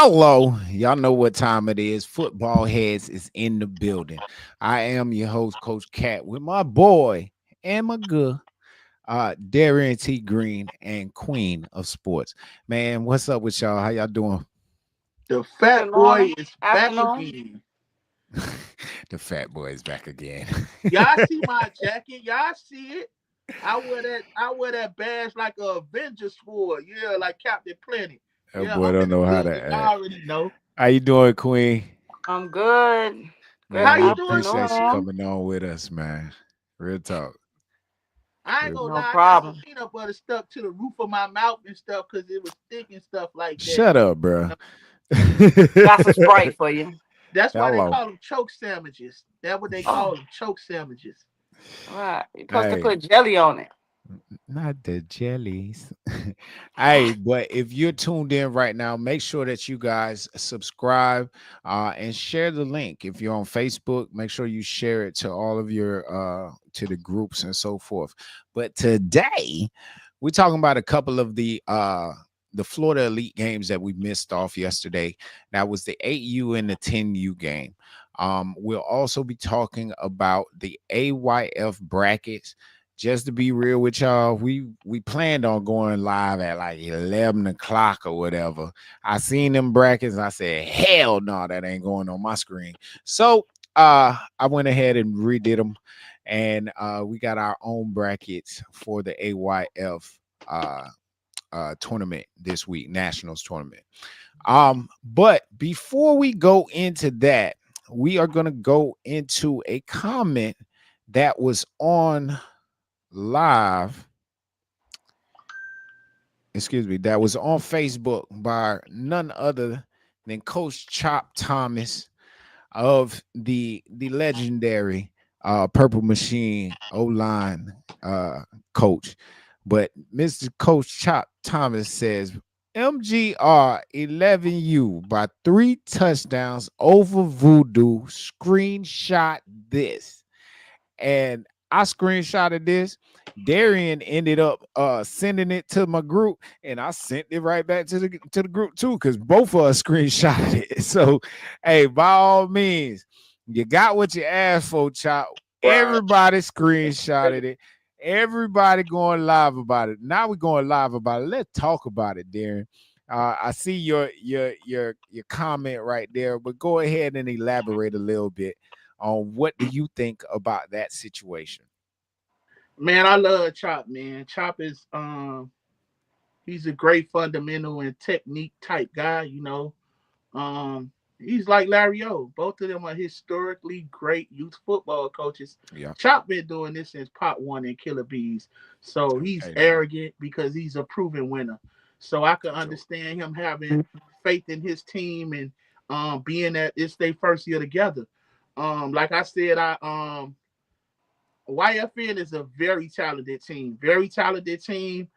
Hello, y'all know what time it is. Football heads is in the building. I am your host, Coach Cat, with my boy and my girl, Darian T. Green and Queen of Sports. Man, what's up with y'all? How y'all doing? The Good fat boy morning, is back afternoon. again. The fat boy is back again. Y'all see my jacket? Y'all see it? I wear that badge like a Avenger sword. Yeah, like Captain Planet. Oh Yeah, boy, I'm don't in the know how building. to act. Y'all already know. How you doing, Queen? I'm good. Good How Man, we you doing, appreciate you Queen? afternoon. coming on with us, man. Real talk. I ain't Real- gonna No lie, I got some problem. peanut butter stuck to the roof of my mouth and stuff because it was thick and stuff like that. Shut up, bro. You know? Got some Sprite for you. That's why they Hello. call them choke sandwiches. That's what they Oh, call them, choke sandwiches. right. You're supposed to Hey. put jelly on it. Not the jellies. Hey, but if you're tuned in right now, make sure that you guys subscribe and share the link. If you're on Facebook, make sure you share it to all of your to the groups and so forth. But today, we're talking about a couple of the Florida Elite games that we missed off yesterday. That was the 8U and the 10U game. We'll also be talking about the AYF brackets. Just to be real with y'all, we planned on going live at like 11 o'clock or whatever. I seen them brackets. I said, hell no, that ain't going on my screen. So I went ahead and redid them, and we got our own brackets for the AYF tournament this week, Nationals tournament. But before we go into that, we are gonna go into a comment that was on live, that was on Facebook by none other than Coach Chop Thomas of the legendary Purple Machine O-line coach. But Mr. Coach Chop Thomas says MGR 11U by 3 touchdowns over Voodoo. Screenshot this. And I screenshotted this. Darian ended up sending it to my group, and I sent it right back to the group too, because both of us screenshotted it. So, hey, by all means, you got what you asked for, Chop. Everybody screenshotted it. Everybody going live about it. Now we're going live about it. Let's talk about it, Darren. I see your comment right there, but go ahead and elaborate a little bit on what do you think about that situation. Man, I love Chop, man. Chop is he's a great fundamental and technique type guy, you know. He's like Larry O. Both of them are historically great youth football coaches. Yeah. Chop been doing this since Pot One and Killer Bees. So he's Amen. arrogant because he's a proven winner. So I can So understand him having faith in his team and being that it's their first year together. Like I said, I YFN is a very talented team. Very talented team.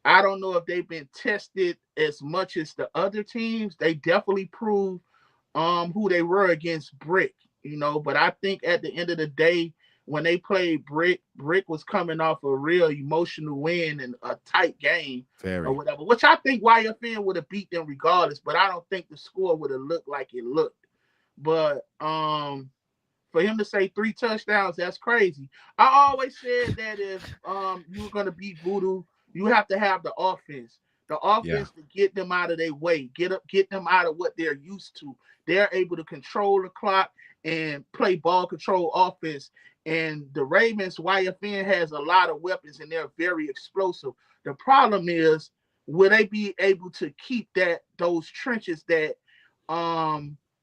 I don't know if they've been tested as much as the other teams. They definitely proved who they were against Brick, you know. But I think at the end of the day, when they played Brick, Brick was coming off a real emotional win and a tight game or very. whatever. Which I think YFN would have beat them regardless, but I don't think the score would have looked like it looked. But for him to say 3 touchdowns, that's crazy. I always said that if you were gonna beat Voodoo, you have to have the offense. The Yeah. offense to get them out of their way, get them out of what they're used to. They're able to control the clock and play ball control offense. And the Ravens, YFN has a lot of weapons and they're very explosive. The problem is, will they be able to keep those trenches that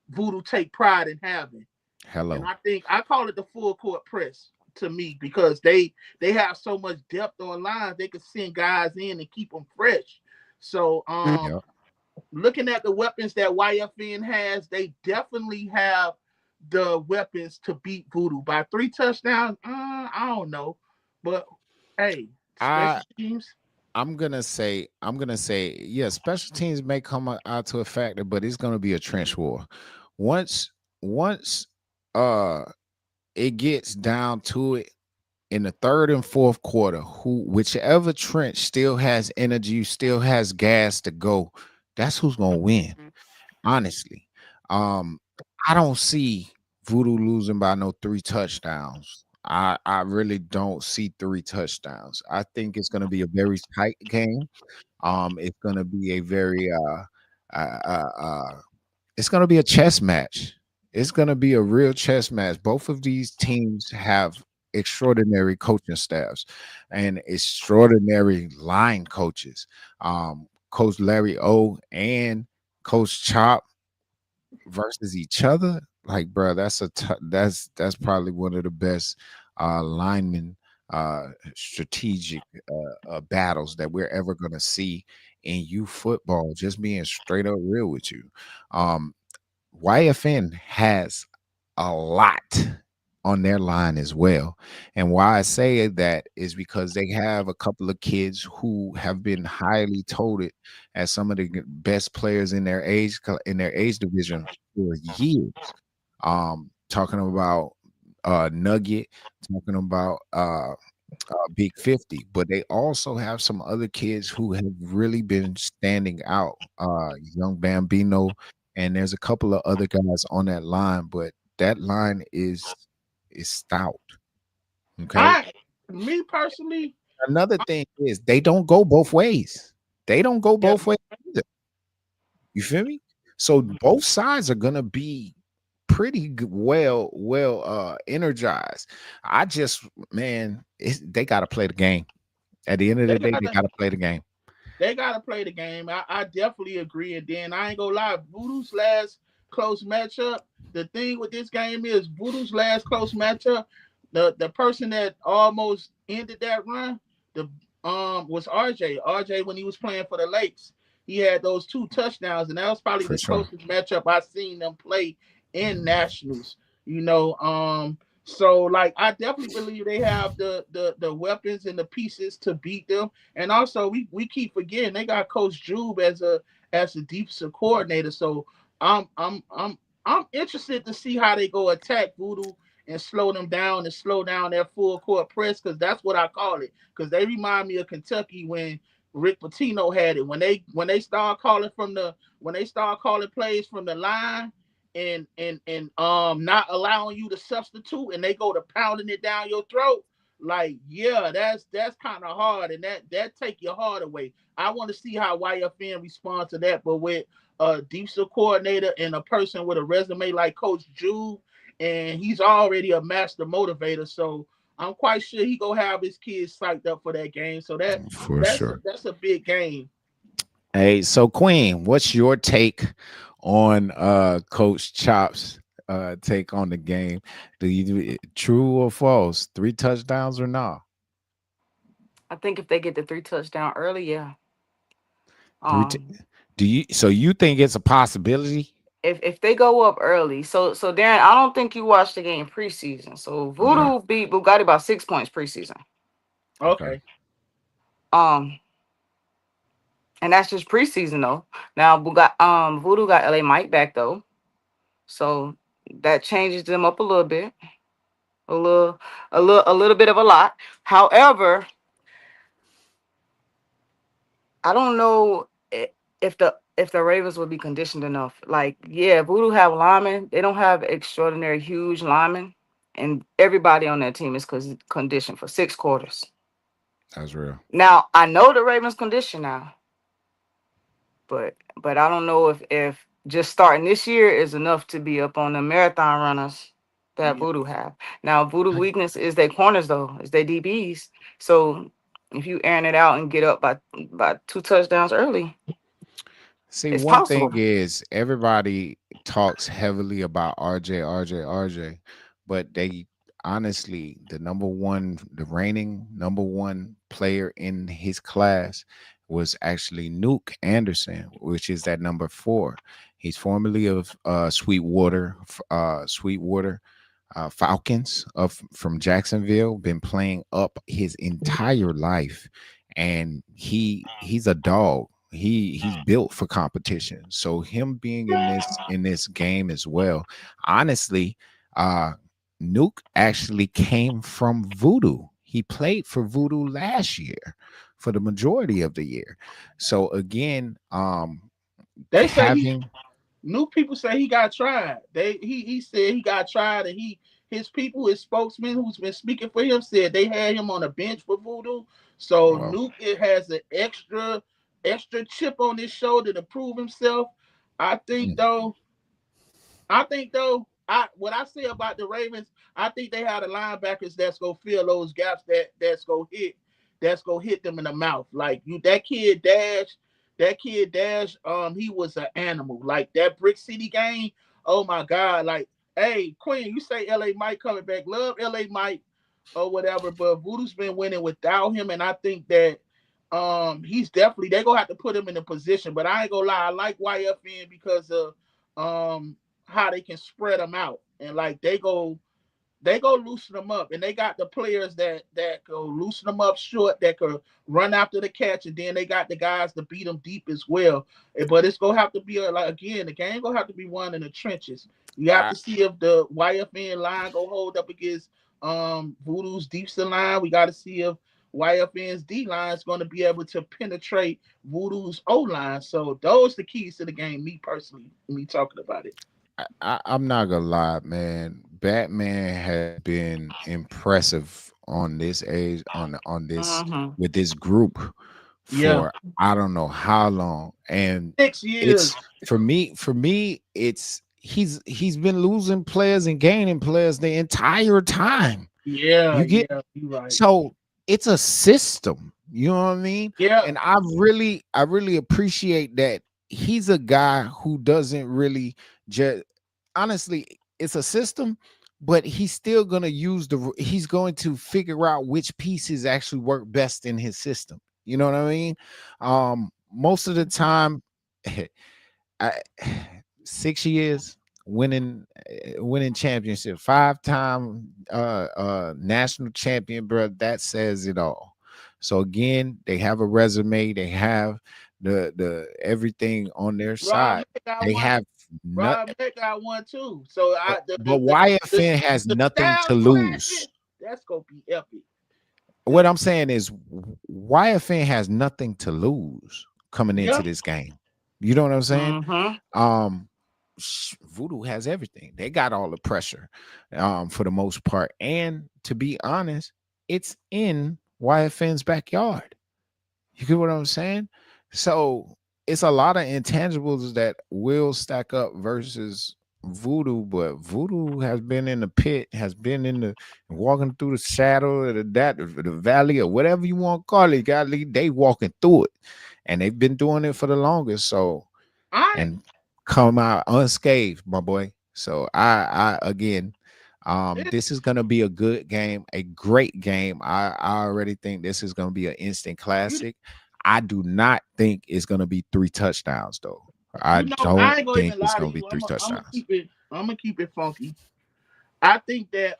Voodoo take pride in having? And Hello. I think I call it the full court press to me because they have so much depth on lines they can send guys in and keep them fresh. So Yeah. looking at the weapons that YFN has, they definitely have the weapons to beat Voodoo by 3 touchdowns. I don't know, but hey, I special teams. I'm gonna say yeah, special teams may come out to a factor, but it's gonna be a trench war. Once uh it gets down to it in the third and fourth quarter, whichever trench still has energy, still has gas to go, that's who's gonna win. honestly. Um, I don't see Voodoo losing by no 3 touchdowns. I really don't see 3 touchdowns. I think it's going to be a very tight game. It's going to be a very uh, uh, uh, it's going to be a chess match. It's going to be a real chess match. Both of these teams have extraordinary coaching staffs and extraordinary line coaches. Coach Larry O and Coach Chop versus each other. Like, bro, that's probably one of the best lineman strategic battles that we're ever gonna see in youth football. Just being straight up real with you. Um, YFN has a lot on their line as well. And why I say that is because they have a couple of kids who have been highly touted as some of the best players in their in their age division for years. Talking about Nugget, talking about Big 50, but they also have some other kids who have really been standing out. Young Bambino, and there's a couple of other guys on that line, but that line is stout. Okay. I, me personally, Another thing is they don't go both ways. They don't go yeah, both ways either. You feel me? So both sides are gonna be pretty well energized. I just man, they got to play the game. At the end of they the day, they gotta got to play the game. they gotta play the game. I definitely agree. And then I ain't gonna lie, Voodoo's last close matchup. The thing with this game is Voodoo's last close matchup. The person that almost ended that run, the was RJ. RJ when he was playing for the Lakes, he had those 2 touchdowns, and that was probably For the sure. closest matchup I seen them play in nationals. You know, so like I definitely believe they have the weapons and the pieces to beat them. And also, we keep forgetting they got Coach Jube as a defensive coordinator. So I'm I'm I'm I'm interested to see how they go attack Voodoo and slow them down and slow down their full court press because that's what I call it. Because they remind me of Kentucky when Rick Pitino had it when they start calling when they start calling plays from the line and not allowing you to substitute and they go to pounding it down your throat. Like, yeah, that's kind of hard, and that take your heart away. I want to see how YFN responds to that, but with a defensive coordinator and a person with a resume like Coach Jude, and he's already a master motivator, so I'm quite sure he gonna have his kids psyched up for that game. So For that's a, sure. that's a big game. Hey, so Queen, what's your take on Coach Chop's take on the game? Do you true or false? 3 touchdowns or not? I think if they get the 3 touchdown early, yeah. Three. T- Um, do you? So you think it's a possibility? if they go up early, so Darren, I don't think you watched the game preseason. So Okay. Voodoo beat Bugatti by 6 points preseason. Okay. Okay. Um, and that's just preseason though. Now Voodoo got LA Mike back though, so that changes them up a little bit, a little, a little bit of a lot. However, I don't know if the Ravens would be conditioned enough. Like, yeah, Voodoo have linemen. They don't have extraordinary huge linemen, and everybody on that team is conditioned for 6 quarters. That's real. Now I know the Ravens condition now, but I don't know if just starting this year is enough to be up on the marathon runners that Yeah. Voodoo have. Now Voodoo weakness is their corners though, is their DBs. So if you airing it out and get up by 2 touchdowns early, See, it's one thing possible. is everybody talks heavily about RJ, but they honestly, the reigning number one player in his class was actually Nuke Anderson, which is that number 4. He's formerly of Sweetwater Falcons of from Jacksonville, been playing up his entire life, and he's a dog. He's built for competition. So him being in this game as well, honestly, uh, Nuke actually came from Voodoo. He played for Voodoo last year for the majority of the year. So again, They say he having New people say he got tried. He said he got tried, and his people, his spokesman who's been speaking for him, said they had him on a bench for Voodoo. So Well, Nuke it has an extra chip on his shoulder to prove himself. I think mm, though I what I say about the Ravens, I think they have the linebackers that's gonna fill those gaps that's gonna hit them in the mouth. Like you that kid Dash, he was an animal. Like that Brick City game, oh my god, like hey Queen, you say LA Mike coming back. Love LA Mike or whatever, but Voodoo's been winning without him, and I think that he's definitely they gonna have to put him in a position. But I ain't gonna lie, I like YFN because of how they can spread them out and like they go loosen them up, and they got the players that go loosen them up short, that could run after the catch, and then they got the guys to beat them deep as well. But it's gonna have to be like again, the game gonna have to be won in the trenches. You have I, to see if the YFN line go hold up against Voodoo's deep line. We got to see if YFN's D line is going to be able to penetrate Voodoo's O line. So those the keys to the game. Me personally, me talking about it. I'm not gonna lie, man. Batman has been impressive on this age, on this Mm-hmm. with this group Yeah, for I don't know how long, and 6 years. it's for me, it's he's been losing players and gaining players the entire time. Yeah, You get yeah, you right. so it's a system, you know what I mean? Yeah, And I really appreciate that he's a guy who doesn't really just honestly, it's a system, but he's still gonna he's going to figure out which pieces actually work best in his system. You know what I mean? Most of the time, I 6 years winning championship, 5-time national champion, bro. That says it all. So again, they have a resume, they have the everything on their Rob side. May got They one. have not Rob May got one too. So but, I but YFN has the nothing style to lose. clashing. That's gonna be epic. The What I'm saying is YFN has nothing to lose coming into yeah, this game. You know what I'm saying? Mm-hmm. Um, Voodoo has everything. They got all the pressure, for the most part. And to be honest, it's in YFN's backyard. You get what I'm saying? So it's a lot of intangibles that will stack up versus Voodoo, but Voodoo has been in the pit, has been in the walking through the shadow of the valley or whatever you want to call it. They walking through it, and they've been doing it for the longest. So I and come out unscathed, my boy. So I again, it, this is gonna be a good game, a great game. I already think this is gonna be an instant you classic. I do not think it's gonna be 3 touchdowns though. I you know don't I ain't gonna think even it's lie to gonna be you. three I'm gonna touchdowns. keep it funky. I think that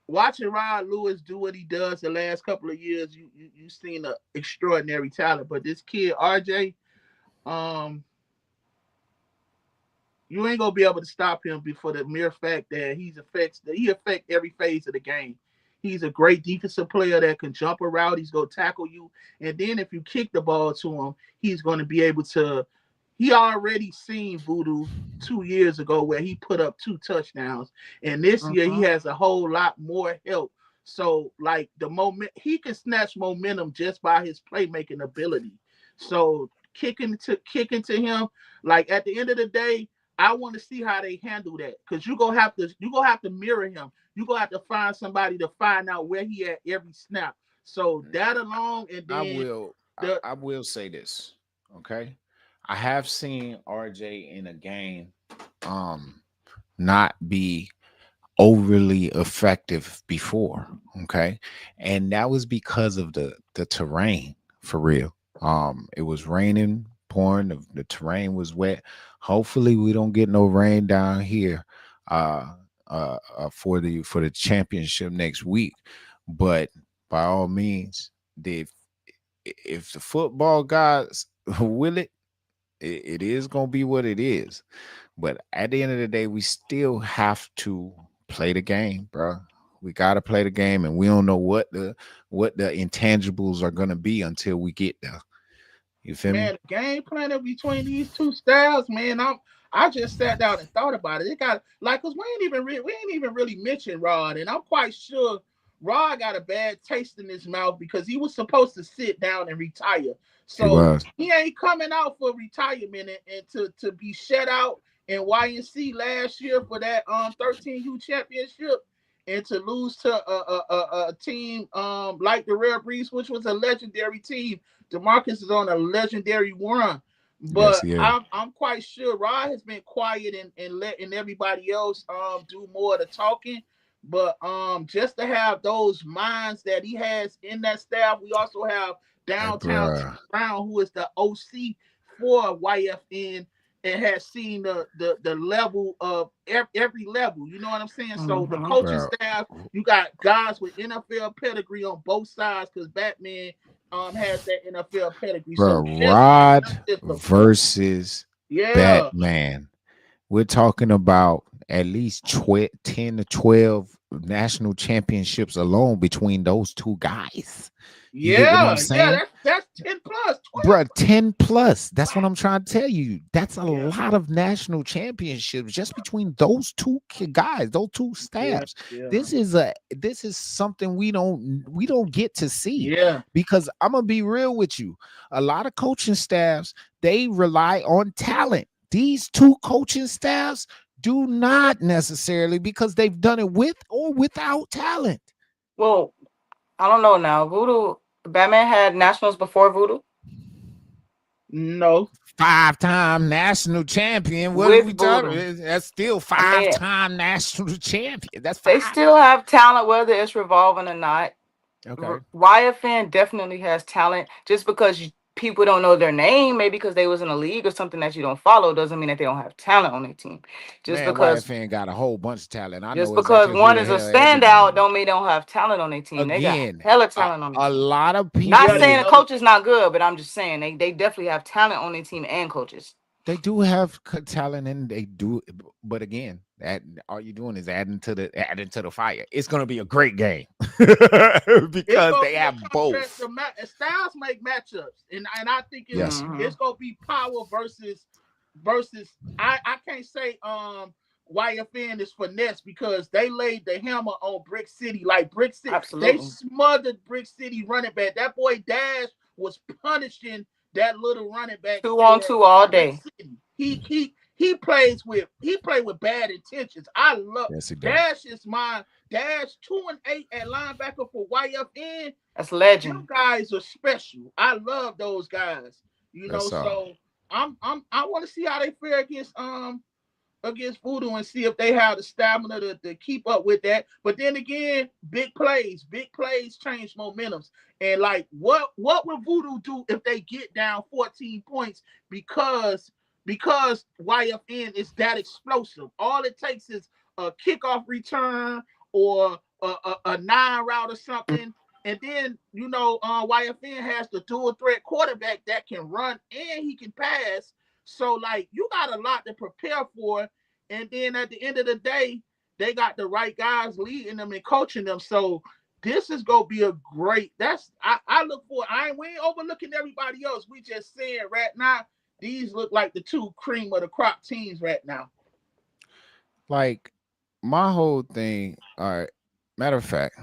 watching Ryan Lewis do what he does the last couple of years, you seen an extraordinary talent. But this kid RJ, um, you ain't gonna be able to stop him before the mere fact that he affect every phase of the game. He's a great defensive player that can jump around. He's gonna tackle you, and then if you kick the ball to him, he's gonna be able to. He already seen Voodoo 2 years ago where he put up 2 touchdowns, and this year he Mm-hmm. has a whole lot more help. So like the moment he can snatch momentum just by his playmaking ability. So kicking to him, like at the end of the day, I want to see how they handle that because you gonna have to mirror him. You gonna have to find somebody to find out where he at every snap. So that alone, and I then will the I will say this. Okay. I have seen RJ in a game not be overly effective before. Okay. And that was because of the terrain for real. It was raining, pouring, the terrain was wet. Hopefully we don't get no rain down here uh for the championship next week. But by all means, if the football guys will it is gonna be what it is. But at the end of the day, we still have to play the game, bro. We gotta play the game, and we don't know what the intangibles are gonna be until we get there. You feel me? Man, the game plan between these two styles, man. I just sat down and thought about it. It got like, cause we ain't even really mentioned Rod, and I'm quite sure Rod got a bad taste in his mouth because he was supposed to sit down and retire. He So was. he ain't coming out for retirement, and to be shut out in YNC last year for that 13U championship, and to lose to a team like the Rare Breeds, which was a legendary team. DeMarcus is on a legendary run. Yes, But yeah. I'm quite sure Rod has been quiet and letting everybody else do more of the talking. But just to have those minds that he has in that staff, we also have Hey, downtown T bruh. Brown, who is the OC for YFN and has seen the level of every level. You know what I'm saying? So the Mm-hmm. coaching Bro. staff, you got guys with NFL pedigree on both sides because Batman has that NFL pedigree. So Bro, just Rod not just the food. versus Yeah, Batman. We're talking about at least 10 to 12 national championships alone between those two guys. You get what I'm yeah. saying? That's 10 plus, 12 Bruh, 10 plus. That's what plus. I'm trying to tell you. That's a Yeah, lot of national championships just between those two guys, those two yeah, staffs. yeah, This is something we don't get to see, yeah. because I'm gonna be real with you. A lot of coaching staffs, they rely on talent. These two coaching staffs do not necessarily, because they've done it with or without talent. Well, I don't know now. Voodoo Batman had nationals before Voodoo No. Five-time national champion. What are with we talking? Voodoo. That's still I mean, five-time national champion. That's they five. still have talent, whether it's revolving or not. Okay. YFN definitely has talent. Just because people don't know their name, maybe because they was in a league or something that you don't follow, doesn't mean that they don't have talent on their team. Just Man, because YFN got a whole bunch of talent. I just know because exactly who one the is a hell every standout, name. don't mean they don't have talent on their team. They got Again, hella a, talent on their a team. lot of Not Yeah, they saying people, the know. coach is not good, but I'm just saying they definitely have talent on their team and coaches. they do have talent, and they do. But again, that all you're doing is adding to the fire. It's gonna be a great game It's because gonna they be a have contest. both. Styles make matchups, and I think Yes. Hmm. it's gonna be power versus. I can't say YFN is finesse because they laid the hammer on Brick City. Like Brick City, they Absolutely. smothered Brick City running back. That boy Dash was punishing that little running back 2-on-2 for all Brick day. City. He played with bad intentions. I love Yes, he does. Dash is my Dash 2 and 8 at linebacker for YFN. That's Them legend. guys are special. I love those guys. That's all. So I want to see how they fare against Voodoo and see if they have the stamina to keep up with that. But then again, big plays change momentums. And like what will Voodoo do if they get down 14 points because YFN is that explosive? All it takes is a kickoff return or a nine route or something. And then YFN has the dual threat quarterback that can run and he can pass. So like you got a lot to prepare for, and then at the end of the day, they got the right guys leading them and coaching them. So this is gonna be a great. I look for. We ain't overlooking everybody else. We just saying right now these look like the two cream of the crop teams right now. Like my whole thing. All right. Matter of fact,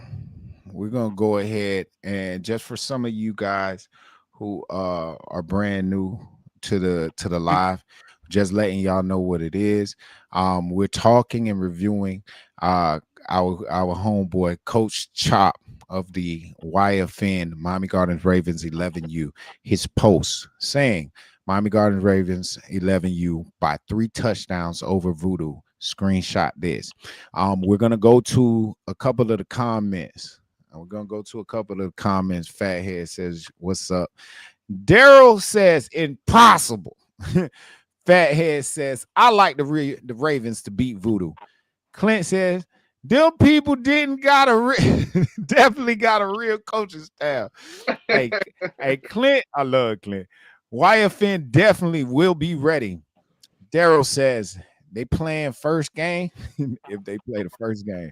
we're gonna go ahead and just for some of you guys who are brand new to the live, just letting y'all know what it is. We're talking and reviewing our homeboy Coach Chop of the YFN Miami Gardens Ravens 11U, his post saying Miami Gardens Ravens 11U by 3 touchdowns over Voodoo. Screenshot this. We're gonna go to a couple of the comments. We're gonna go to a couple of the comments. Fathead says, "What's up?" Daryl says, "Impossible." Fathead says, "I like the Ravens to beat Voodoo." Clint says, "Them people didn't got definitely got a real coaching staff." Hey, hey, Clint, I love Clint. YFN definitely will be ready. Daryl says they playing first game if they play the first game.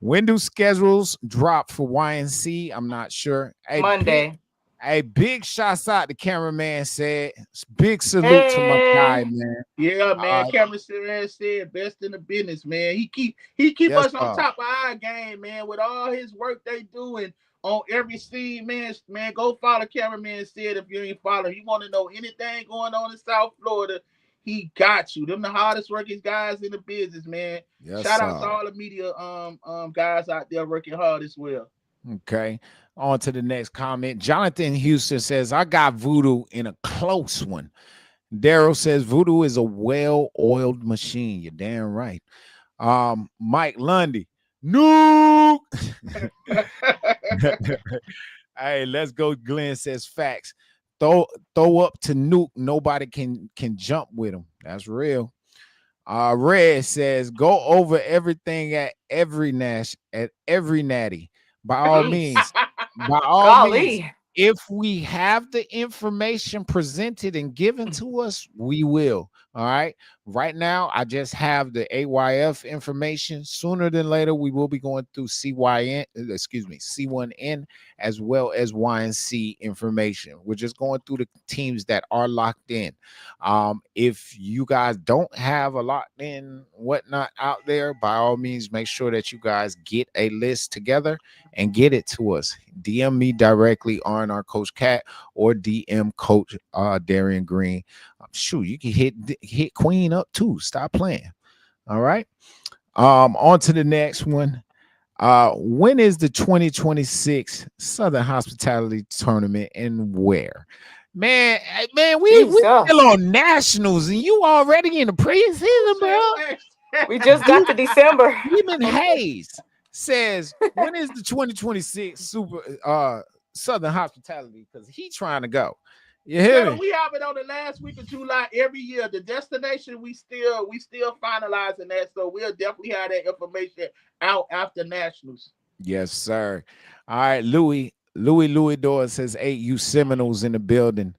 When do schedules drop for YNC? I'm not sure. Hey, Monday. Hey, big shots out, the cameraman said. Big salute to my guy, Hey. man. Yeah, man. Uh, Cameron said best in the business, man. He keep yes, us on sir. top of our game, man. With all his work they doing on every scene, man. Man, go follow Cameraman said if you ain't follow. You want to know anything going on in South Florida, he got you. Them the hardest working guys in the business, man. Yes, Shout out to sir. all the media guys out there working hard as well. Okay. On to the next comment. Jonathan Houston says, I got Voodoo in a close one. Daryl says, Voodoo is a well-oiled machine. You're damn right. Mike Lundy. Nuke. Hey, let's go. Glenn says facts. Throw up to Nuke. Nobody can jump with him. That's real. Red says go over everything at every natty. By all Jeez. means, by all means, Golly. if we have the information presented and given to us, we will. All right. Right now, I just have the AYF information. Sooner than later, we will be going through C1N as well as YNC information. We're just going through the teams that are locked in. If you guys don't have a locked in whatnot out there, by all means, make sure that you guys get a list together and get it to us. DM me directly on our Coach Cat or DM Coach Darian Green. Shoot, you can hit Queen up too. Stop playing. All right. On to the next one. When is the 2026 Southern Hospitality Tournament and where? Man, we still Jesus. on nationals and you already in the Who preseason, said bro. that? We just got to De- December. Demon Hayes says, when is the 2026 Southern Hospitality? Because he trying to go. You hear Tell them me? we have it on the last week of July every year. The destination we still finalizing that, so we'll definitely have that information out after nationals. Yes, sir. All right, Louis Dore says 8U Seminoles in the building.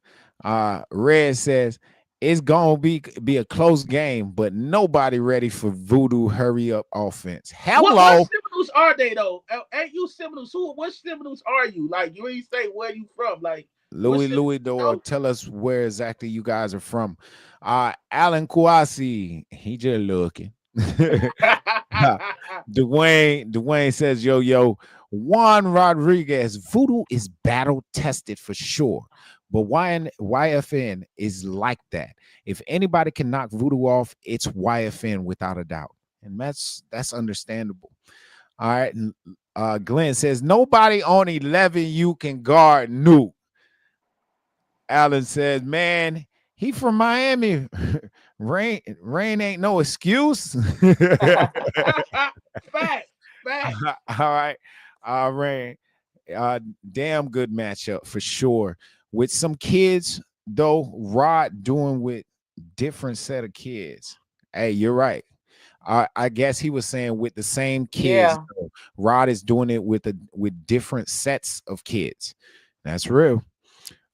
Red says it's gonna be a close game, but nobody ready for voodoo hurry up offense. What Hello, Seminoles are they though? Ain't you Seminoles? What Seminoles are you? Like you ain't say where you from. Like what Louis Seminoles? Dore, tell us where exactly you guys are from. Alan Kouassi, he just looking. Dwayne says, yo, Juan Rodriguez, voodoo is battle tested for sure. But YFN is like that. If anybody can knock voodoo off, it's YFN without a doubt. And that's understandable. All right. Glenn says, nobody on 11 you can guard Nuke. Allen says, man, he from Miami. Rain ain't no excuse. Fact, fact. All right. Rain. Damn good matchup for sure. With some kids, though, Rod doing with different set of kids. Hey, you're right. I guess he was saying with the same kids. Yeah. Though. Rod is doing it with different sets of kids. That's real.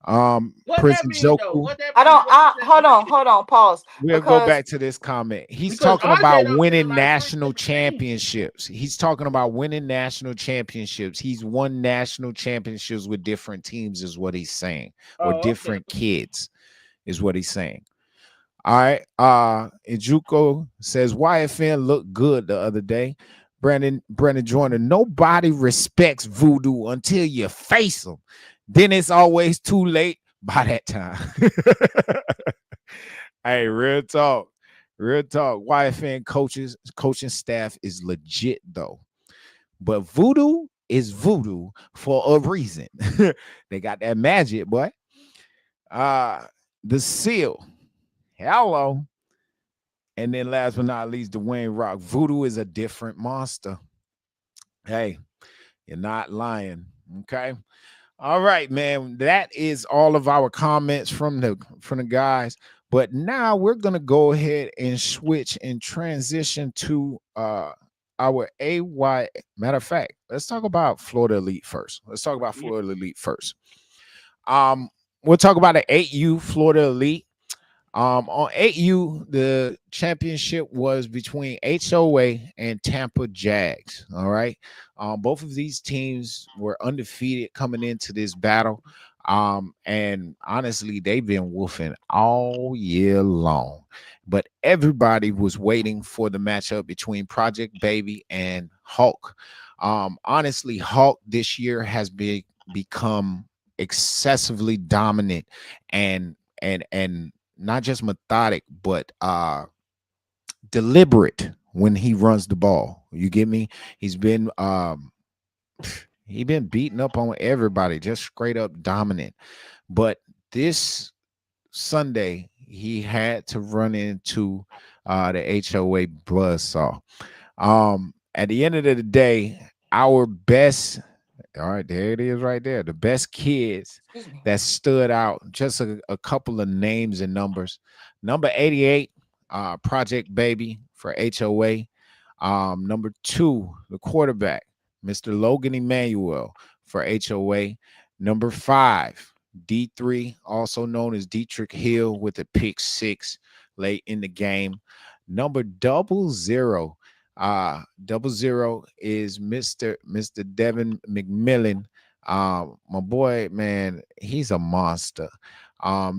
What Prince that mean though? Joku. What that I mean? don't. What the sense of Hold on, pause. We'll go Because back to this comment. He's because talking RJ about don't feel winning like Prince national 16. championships. He's talking about winning national championships. He's won national championships with different teams, is what he's saying, or Oh, okay. different kids, is what he's saying. All right. Ijuko says YFN looked good the other day. Brandon Joyner, nobody respects voodoo until you face them. Then it's always too late by that time. Hey, real talk. Real talk. YFN coaching staff is legit though. But voodoo is voodoo for a reason. They got that magic, boy. Uh the seal. Hello. And then last but not least, Dwayne Rock. Voodoo is a different monster. Hey, you're not lying. Okay. All right, man. That is all of our comments from the guys. But now we're gonna go ahead and switch and transition to our AY. Matter of fact, let's talk about Florida Elite first. Let's talk about Yeah. Florida Elite first. We'll talk about the 8U Florida Elite. On 8U, the championship was between HOA and Tampa Jags. All right. Both of these teams were undefeated coming into this battle. And honestly, they've been woofing all year long. But everybody was waiting for the matchup between Project Baby and Hulk. Honestly, Hulk this year has become excessively dominant and and not just methodic, but deliberate when he runs the ball. You get me? He's been he been beating up on everybody, just straight up dominant. But this Sunday, he had to run into the HOA buzzsaw. At the end of the day, our best, all right, there it is right there. The best kids Excuse me. that stood out, just a couple of names and numbers. Number 88, Project Baby for HOA. Number 2, the quarterback, Mr. Logan Emmanuel for HOA. Number 5, D3, also known as Dietrich Hill with a pick 6 late in the game. Number 00, 00 is Mr. Devin McMillan. My boy, man, he's a monster.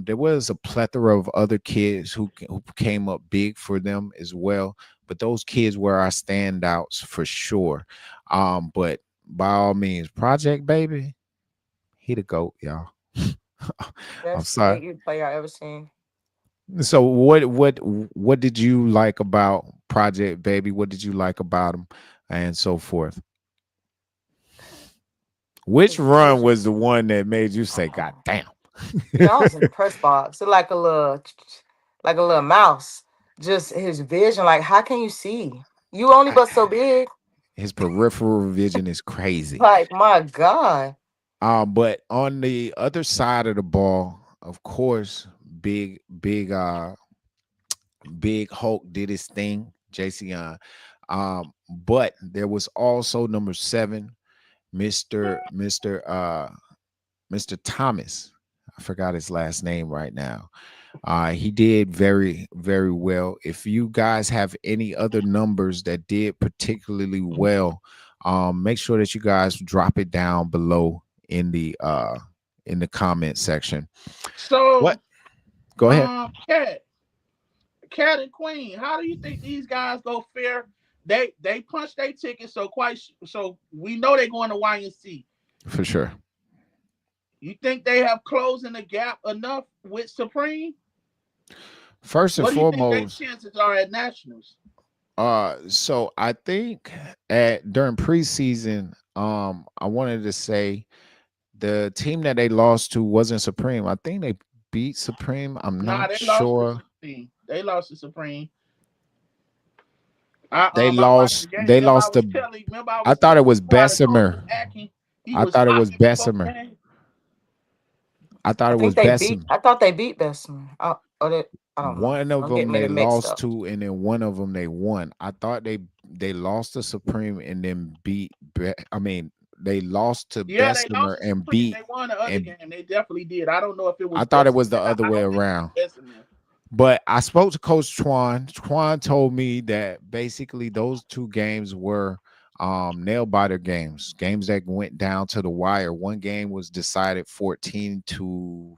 There was a plethora of other kids who came up big for them as well, but those kids were our standouts for sure. But by all means, Project Baby, he the goat, y'all. I'm Best sorry. AU player I ever seen. So what did you like about Project Baby? What did you like about him, and so forth? Which His run vision. was the one that made you say, "God Oh, damn"? I was in the press box. It like a little mouse. Just his vision. Like, how can you see? You only I- but so big. His peripheral vision is crazy. Like, my God. But on the other side of the ball, of course, big Hulk did his thing, JCon. But there was also number 7, Mr. Thomas. I forgot his last name right now. He did very, very well. If you guys have any other numbers that did particularly well, make sure that you guys drop it down below in the comment section. What? So, Go ahead. Cat, Cat and Queen, how do you think these guys go fare? They punch their ticket, so we know they're going to YNC. For sure. You think they have closing the gap enough with Supreme? First and What do you think their foremost, chances are at nationals? so I think at during preseason, I wanted to say the team that they lost to wasn't Supreme. I think they beat Supreme. I'm Nah, not they lost to sure. Supreme. They lost to Supreme. I watched the game. They lost to, Remember I I was thought telling it was you how the coach was Bessemer. acting. He I was thought it was hot before the Bessemer. game. I thought it was Bessemer. I thought they beat Bessemer. I don't know. One of Don't get them me they to mixed lost up. to, and then one of them they won. I thought they lost to Supreme and then I mean, they lost to Yeah, they Bessemer lost to and Supreme. They won the other and game. They definitely did. I don't know if it I was thought it Bessemer. was the other I way don't think it around. was Bessemer. But I spoke to Coach Twan. Twan told me that basically those two games were nail biter games, games that went down to the wire. One game was decided 14-16,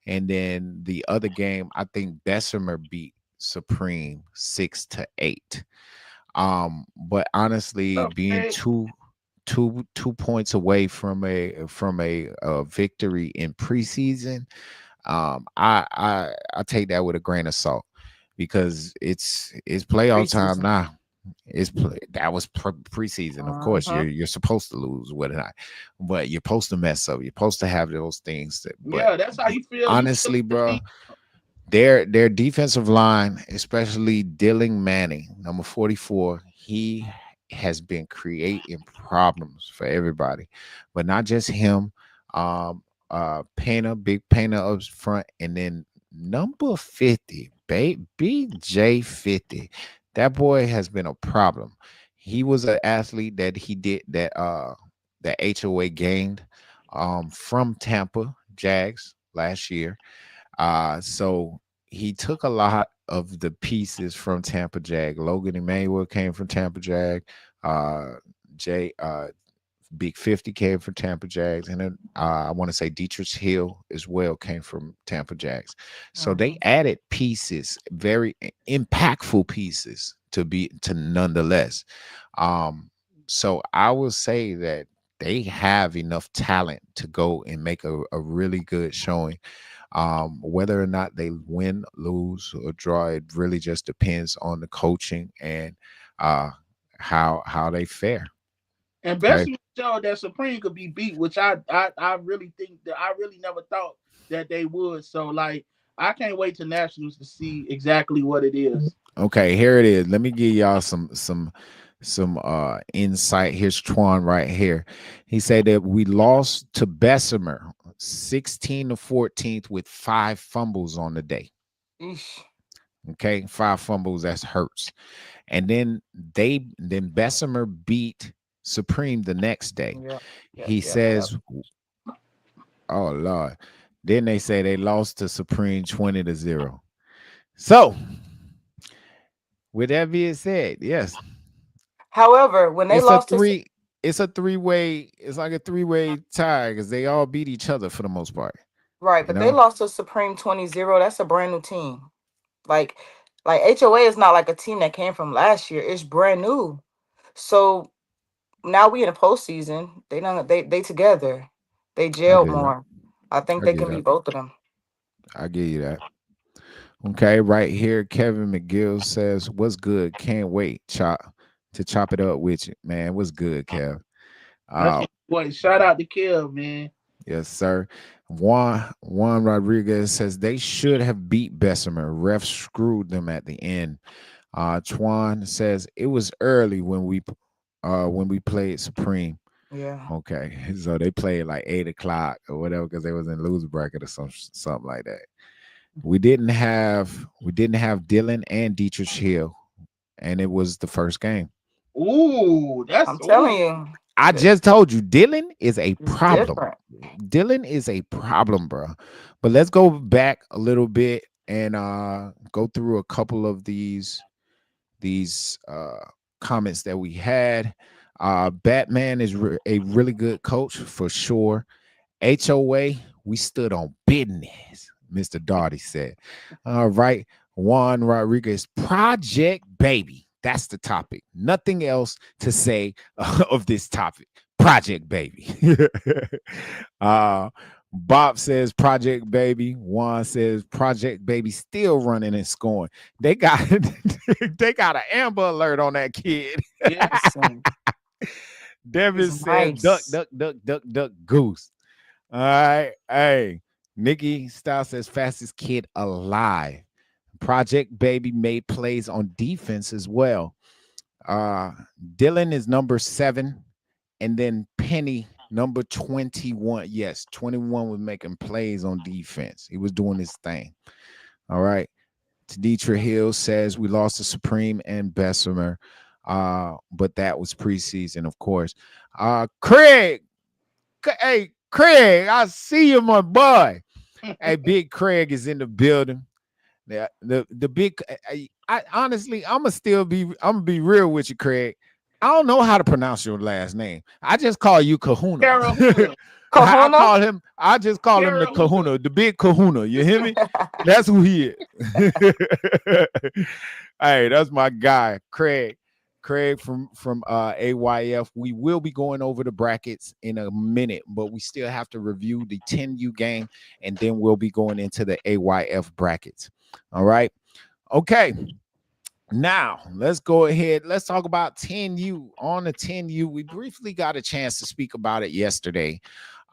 and then the other game, I think Bessemer beat Supreme 6-8. But honestly, being Okay. two points away from a victory in preseason, I take that with a grain of salt because it's playoff time Preseason. now. That was preseason. Of course, Uh-huh. you're supposed to lose, what not, but you're supposed to mess up. You're supposed to have those things. But Yeah, that's how you feel. You feel honestly, like the bro, team. their defensive line, especially Dylan Manning, number 44, he has been creating problems for everybody, but not just him. Painter, big Painter up front, and then number 50, BJ50. That boy has been a problem. He was an athlete that he did that HOA gained from Tampa Jags last year. So he took a lot of the pieces from Tampa Jag. Logan Emmanuel came from Tampa Jag. Uh, Jay Big 50 came from Tampa Jags, and then I want to say Dietrich Hill as well came from Tampa Jags. So they Mhm. added pieces, very impactful pieces to nonetheless. Um, so I will say that they have enough talent to go and make a really good showing. Whether or not they win, lose, or draw, it really just depends on the coaching and uh, how they fare. And Okay. Bessemer showed that Supreme could be beat, which I really think that I really never thought that they would. So like I can't wait to Nationals to see exactly what it is. Okay, here it is. Let me give y'all some insight. Here's Twan right here. He said that we lost to Bessemer 16 to 14th with 5 fumbles on the day. Eesh. Okay, 5 fumbles, that's hurts. And then Bessemer beat Supreme the next day. Yep. Yep. He Yep. Yep. says, "Oh Lord." Then they say they lost to Supreme 20-0. So, with that being said, yes, However, when they it's a lost to three. It's a three-way. It's like a three-way tie because they all beat each other for the most part. right, You but they know. lost to Supreme 20-0. That's a brand new team. Like like HOA is not like a team that came from last year. It's brand new. So now we in the postseason. They together. They I jailed get that. more. I think I they get can that. beat both of them. I give you that. Okay, right here, Kevin McGill says, "What's good? Can't wait, chop it up with you, man. What's good, Kev? I Uh, can't wait. Shout out to Kill, man. yes, sir. Juan Rodriguez says they should have beat Bessemer. Refs screwed them at the end. Twan says it was early when we played Supreme. Yeah. Okay, so they played like 8 o'clock or whatever because they was in loser bracket or something like that. We didn't have Dylan and Dietrich Hill, and it was the first game. Ooh, that's I'm telling ooh. you, I just told you Dylan is a it's problem. different. Dylan is a problem, bro. But let's go back a little bit and go through a couple of these comments that we had. Batman is a really good coach for sure. HOA, we stood on business, Mr. Darty said. All right. Juan Rodriguez, Project Baby. That's the topic. Nothing else to say of this topic. Project Baby. uh, Bob says Project Baby. Juan says Project Baby still running and scoring. They got they got an Amber Alert on that kid. Yeah. Listen, Devin he's says duck, nice. duck, duck, duck, duck, goose. All right. Hey, Nikki Styles says fastest kid alive. Project Baby made plays on defense as well. Uh Dylan is number 7, and then Penny number 21. Yes, 21 was making plays on defense. He was doing his thing. All right. Taditra Hill says we lost to Supreme and Bessemer. But that was preseason, of course. Craig, hey, Craig, I see you, my boy. Hey, Big Craig is in the building. The big. I honestly, I'm gonna be real with you, Craig. I don't know how to pronounce your last name. I just call you Kahuna. Carahuna. I Kahuna? call him. I just call him the Carahuna. Kahuna, the big Kahuna. You hear me? That's who he is. Hey, that's my guy, Craig. Craig from AYF. We will be going over the brackets in a minute, but we still have to review the 10U game, and then we'll be going into the AYF brackets. All right. Okay. Now let's go ahead. Let's talk about 10U. On the 10U, we briefly got a chance to speak about it yesterday.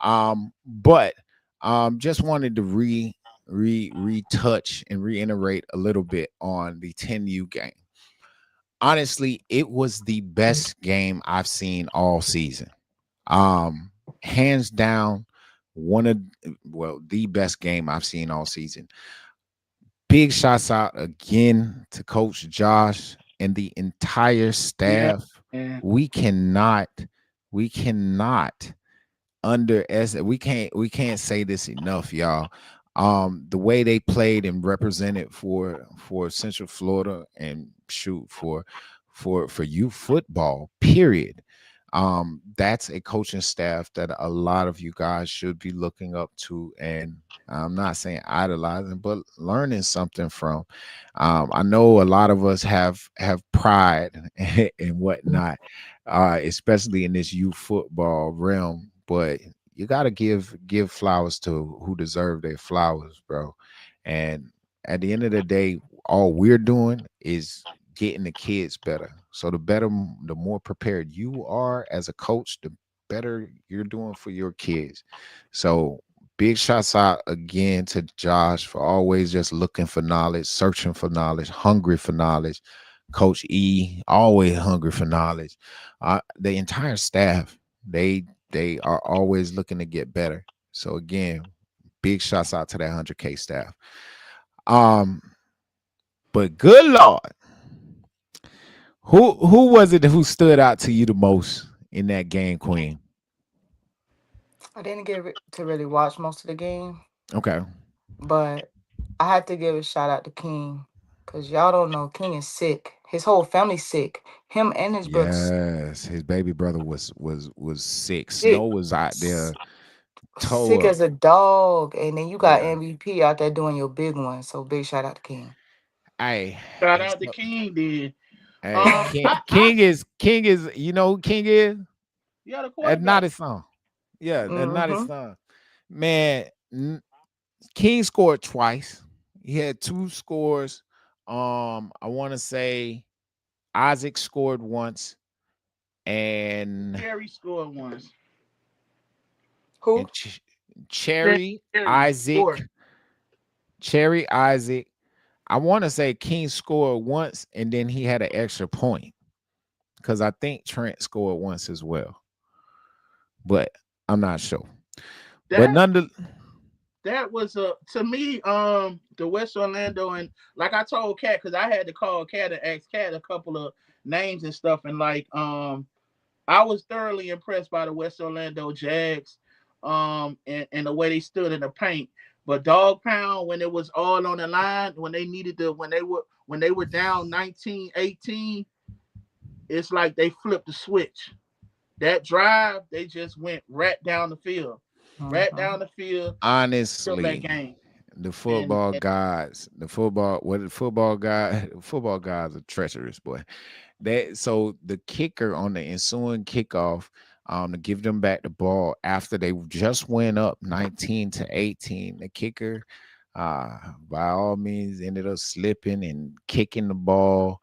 But just wanted to retouch and reiterate a little bit on the 10U game. Honestly, it was the best game I've seen all season. Um, Hands down, one of the best game I've seen all season. Big shots out again to Coach Josh and the entire Yeah, staff. man. We cannot, we cannot we can't say this enough, y'all. The way they played and represented for Central Florida and shoot for youth football, period. That's a coaching staff that a lot of you guys should be looking up to, and I'm not saying idolizing, but learning something from. I know a lot of us have pride and whatnot, especially in this youth football realm, but you got to give flowers to who deserve their flowers, bro. And at the end of the day, all we're doing is getting the kids better. So the better, the more prepared you are as a coach, the better you're doing for your kids. So big shots out again to Josh for always just looking for knowledge, searching for knowledge, hungry for knowledge. Coach E, always hungry for knowledge. The entire staff, they are always looking to get better. So again, big shots out to that 100K staff. Um, but good Lord, who was it who stood out to you the most in that game, Queen? I didn't get to really watch most of the game, Okay. but I had to give a shout out to King because y'all don't know King is sick. His whole family's sick. Him and his brother's Yes, his baby brother was sick. Snow sick. was out S- there toe Sick up. as a dog. And then you got Yeah. MVP out there doing your big one. So big shout out to King. Hey, Shout and out to so, King then. hey, King is you know who King is? Yeah, the That's quarterback. not his son. Yeah, that's not his Mm-hmm. son. Man, King scored twice. He had two scores. I want to say Isaac scored once, and Terry scored once. Who? and Terry, Cherry Terry scored. Isaac, Cherry Isaac. I want to say King scored once, and then he had an extra point because I think Trent scored once as well, but I'm not sure. But That none the that was to me the West Orlando, and like I told Cat, because I had to call Cat and ask Cat a couple of names and stuff, and like I was thoroughly impressed by the West Orlando Jags, and the way they stood in the paint. But Dog Pound, when it was all on the line, when they needed to, when they were down 19-18, it's like they flipped the switch. That drive, they just went right Mm-hmm. down the field, killed that honestly, game. the And, football and gods, the football what the football guy, football guys are treacherous, boy. That so the kicker on the ensuing kickoff, to give them back the ball after they just went up 19-18. The kicker, by all means, ended up slipping and kicking the ball.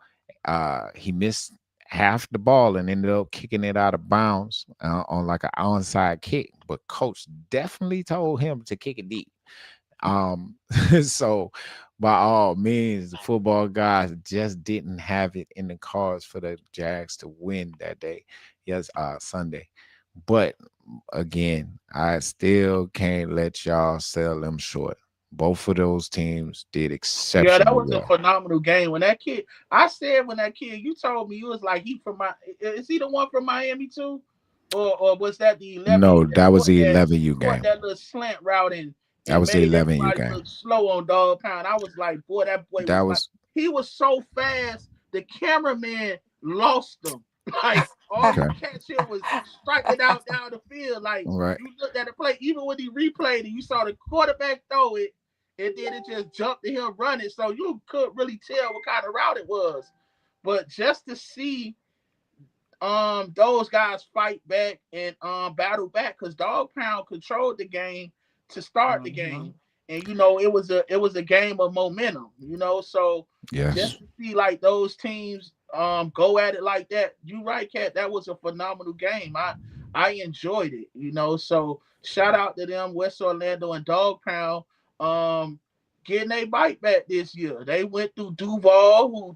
He missed half the ball and ended up kicking it out of bounds on like an onside kick. But coach definitely told him to kick it deep. Um, so by all means, the football guys just didn't have it in the cards for the Jags to win that day. Yes, Sunday. But again, I still can't let y'all sell them short. Both of those teams did yeah, that exceptionally was a well. phenomenal game. When that kid, I said when that kid, you told me you was like he from my, is he the one from Miami too, or was that the 11U No, that that was caught the 11U game. that little slant route That and was the made 11U everybody game. look slow on Dog Pound? I was like, boy, that boy That was like, was he was so fast. The cameraman lost him. Like all you okay. catch him was striking out down the field. Like All right. you looked at the play, even when he replayed it, you saw the quarterback throw it, and then it just jumped to him running. So you couldn't really tell what kind of route it was. But just to see those guys fight back and battle back, because Dog Pound controlled the game to start the Mm-hmm. game. And it was a game of momentum, so Yes. just to see like those teams go at it like that, you right, Cat, that was a phenomenal game. I enjoyed it, so shout out to them, West Orlando and Dog Pound, um getting a bite back this year. They went through Duval,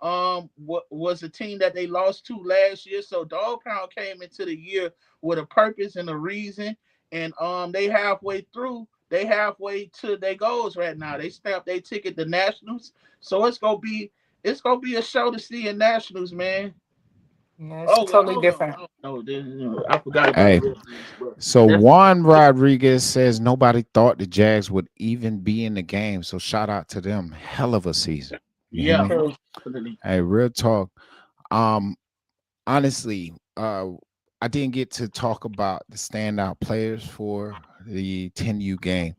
was a team that they lost to last year. So Dog Pound came into the year with a purpose and a reason, and they halfway to their goals right now. They stamped their ticket to nationals, so it's gonna be a show to see in nationals, man. Yeah, it's Oh well, totally hold on. different. Oh no, I forgot about Hey, the referees, but so that's Juan Rodriguez says nobody thought the Jags would even be in the game. So shout out to them. Hell of a season. You hear yeah, me? True. most definitely. Hey, real talk. Um, honestly, uh I didn't get to talk about the standout players for the 10U game.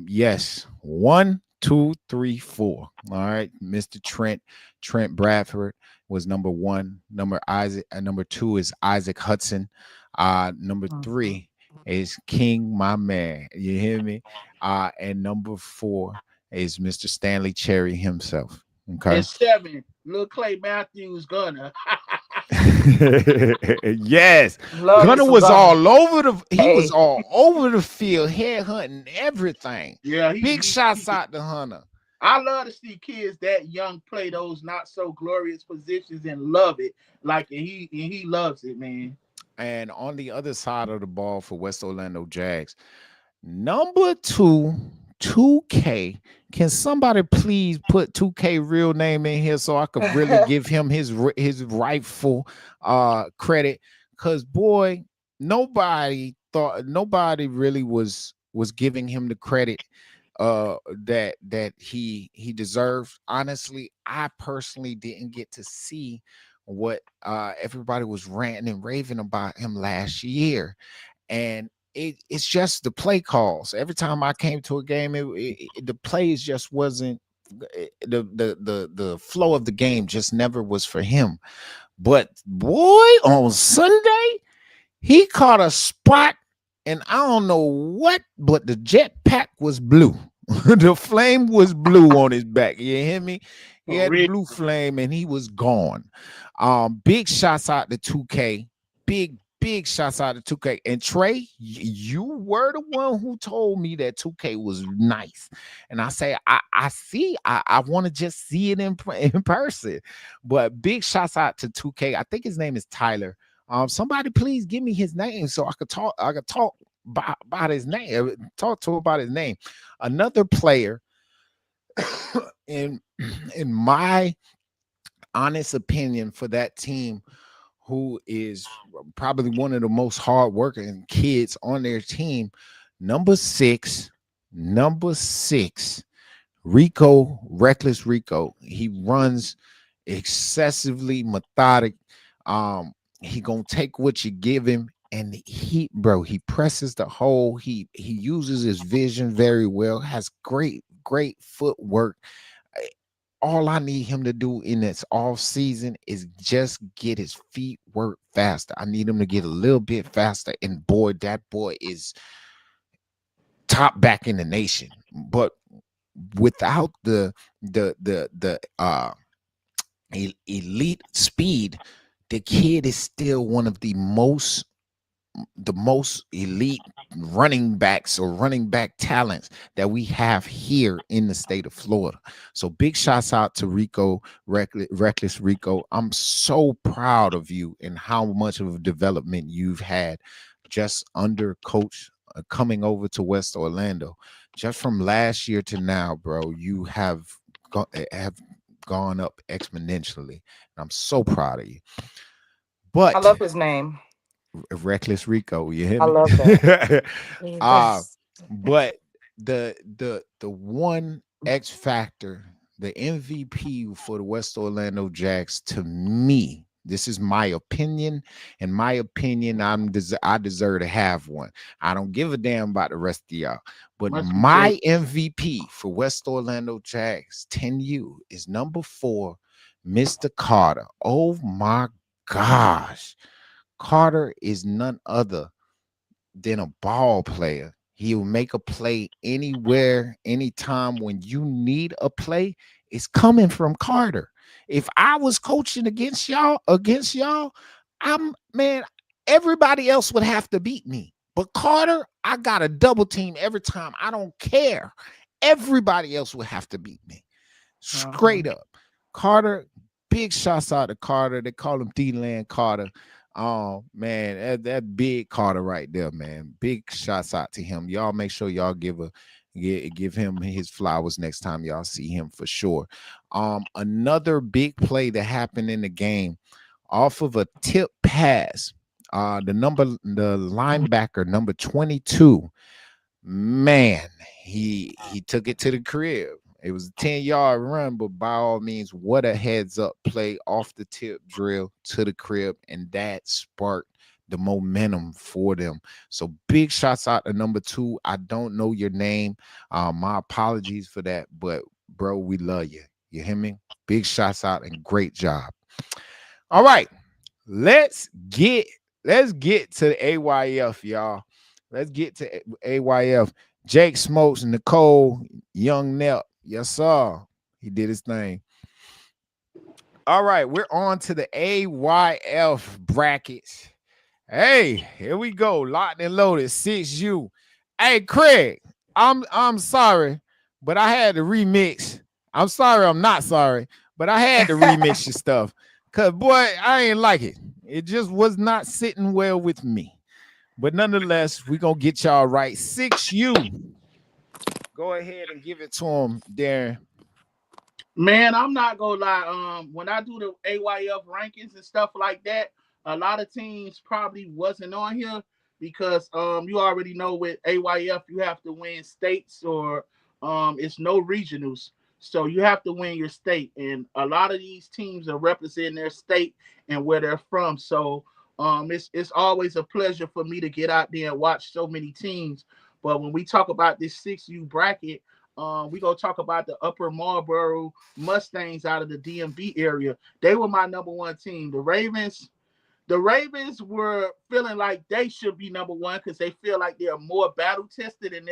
Yes, one, two, three, four. All right, Mr. Trent Bradford was number one. Number two is Isaac Hudson. Number Mhm. three is King, my man. You hear me? And number four is Mr. Stanley Cherry himself. And Okay. 7, Lil Clay Matthews Gunner. Yes. Love me Gunner some was Gunna. all over he was Hey, all over the field, head hunting everything. Yeah, Big shots out to Hunter. I love to see kids that young play those not so glorious positions and love it. Like and he loves it, man. And on the other side of the ball for West Orlando Jags, number two, 2K. Can somebody please put 2K real name in here so I could really give him his rightful credit? Cause boy, nobody really was giving him the credit that he deserved. Honestly, I personally didn't get to see what everybody was ranting and raving about him last year, and it's just the play calls. Every time I came to a game, the plays just wasn't the flow of the game just never was for him. But boy, on Sunday, he caught a spot, and I don't know what, but the jetpack was blue. The flame was blue on his back. You hear me? He For had the real. blue flame, and he was gone. Big shots out to 2K. Big shots out to 2K. And Trey, you were the one who told me that 2K was nice. And I say, I see, I want to just see it in person. But big shots out to 2K. I think his name is Tyler. Somebody please give me his name so I could talk about his name, talk to him about his name. Another player in in my honest opinion for that team, who is probably one of the most hardworking kids on their team, number six, Rico, Reckless Rico. He runs excessively methodic. He gonna take what you give him, and he presses the hole. He uses his vision very well. Has great footwork. Eh, All I need him to do in this off season is just get his feet work faster. I need him to get a little bit faster, and boy, that boy is top back in the nation. But without the elite speed, the kid is still one of the most elite running backs or running back talents that we have here in the state of Florida. So big shots out to Rico, Reckless Rico. I'm so proud of you and how much of a development you've had just under coach coming over to West Orlando. Just from last year to now, bro, you have gone up exponentially. And I'm so proud of you. I But love his name. Reckless Rico, you hear I me? love that. uh Yes. but the one X factor, the MVP for the West Orlando Jags, to me, this is my opinion. In my opinion, I deserve to have one. I don't give a damn about the rest of y'all. But Must be great. my MVP for West Orlando Jags 10U is number 4, Mr. Carter. Oh my gosh. Carter is none other than a ball player. He'll make a play anywhere, anytime. When you need a play, it's coming from Carter. If I was coaching against y'all, I'm man, everybody else would have to beat me. But Carter, I got a double team every time. I don't care. Everybody else would have to beat me. Uh-huh. Straight up. Carter, big shots out to Carter. They call him D-Land Carter. Oh man, that big Carter right there, man. Big shots out to him. Y'all make sure y'all give him his flowers next time y'all see him for sure. Another big play that happened in the game off of a tip pass. The linebacker number 22, man, he took it to the crib. It was a 10-yard run, but by all means, what a heads up play off the tip drill to the crib, and that sparked the momentum for them. So big shots out to number 2. I don't know your name. My apologies for that, but bro, we love you. You hear me? Big shots out and great job. All right, let's get let's get to the AYF, y'all. Let's get to AYF. Jake Smokes, Nicole, Young Nep. Yes, sir. He did his thing. All right, we're on to the AYF brackets. Hey, here we go. Locked and loaded. 6U. Hey, Craig, I'm sorry, but I had to remix. I'm sorry, I'm not sorry, but I had to remix your stuff. Cause boy, I ain't like it. It just was not sitting well with me. But nonetheless, we're gonna get y'all right. 6U. Go ahead and give it to him, Darren. Man, I'm not gonna lie. When I do the AYF rankings and stuff like that, a lot of teams probably wasn't on here because you already know with AYF you have to win states or it's no regionals. So you have to win your state. And a lot of these teams are representing their state and where they're from. So it's always a pleasure for me to get out there and watch so many teams. But when we talk about this 6U bracket, we gonna talk about the Upper Marlboro Mustangs out of the DMV area. They were my number one team. The Ravens were feeling like they should be number one because they feel like they're more battle tested and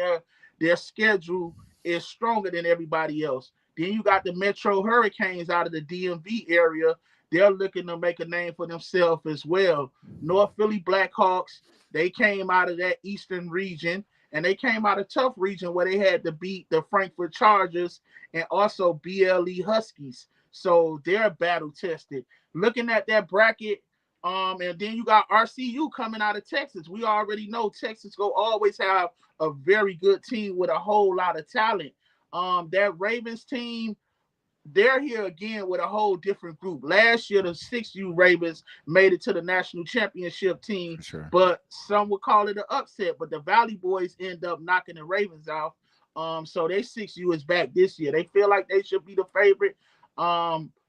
their schedule is stronger than everybody else. Then you got the Metro Hurricanes out of the DMV area. They're looking to make a name for themselves as well. North Philly Blackhawks, they came out of that eastern region and they came out of tough region where they had to beat the Frankfurt Chargers and also BLE Huskies. So they're battle tested. Looking at that bracket, and then you got RCU coming out of Texas. We already know Texas go always have a very good team with a whole lot of talent. That Ravens team, they're here again with a whole different group. Last year, the 6U Ravens made it to the national championship team, For sure. but some would call it an upset. But the Valley Boys end up knocking the Ravens off. So they 6U is back this year. They feel like they should be the favorite.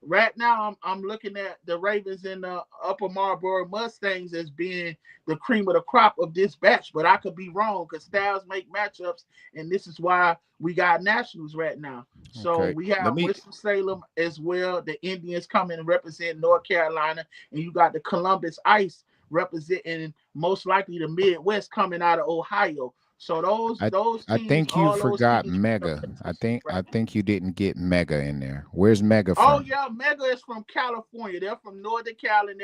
Right now, I'm looking at the Ravens and the Upper Marlboro Mustangs as being the cream of the crop of this batch, but I could be wrong because styles make matchups, and this is why we got nationals right now. So Okay. we Let have me Winston-Salem as well. The Indians coming and represent North Carolina, and you got the Columbus Ice representing most likely the Midwest coming out of Ohio. So those I those I teams, think you all those forgot teams from Mega. I Texas, think right? I think you didn't get Mega in there. Where's Mega Oh from? yeah, Mega is from California. They're from Northern Cali.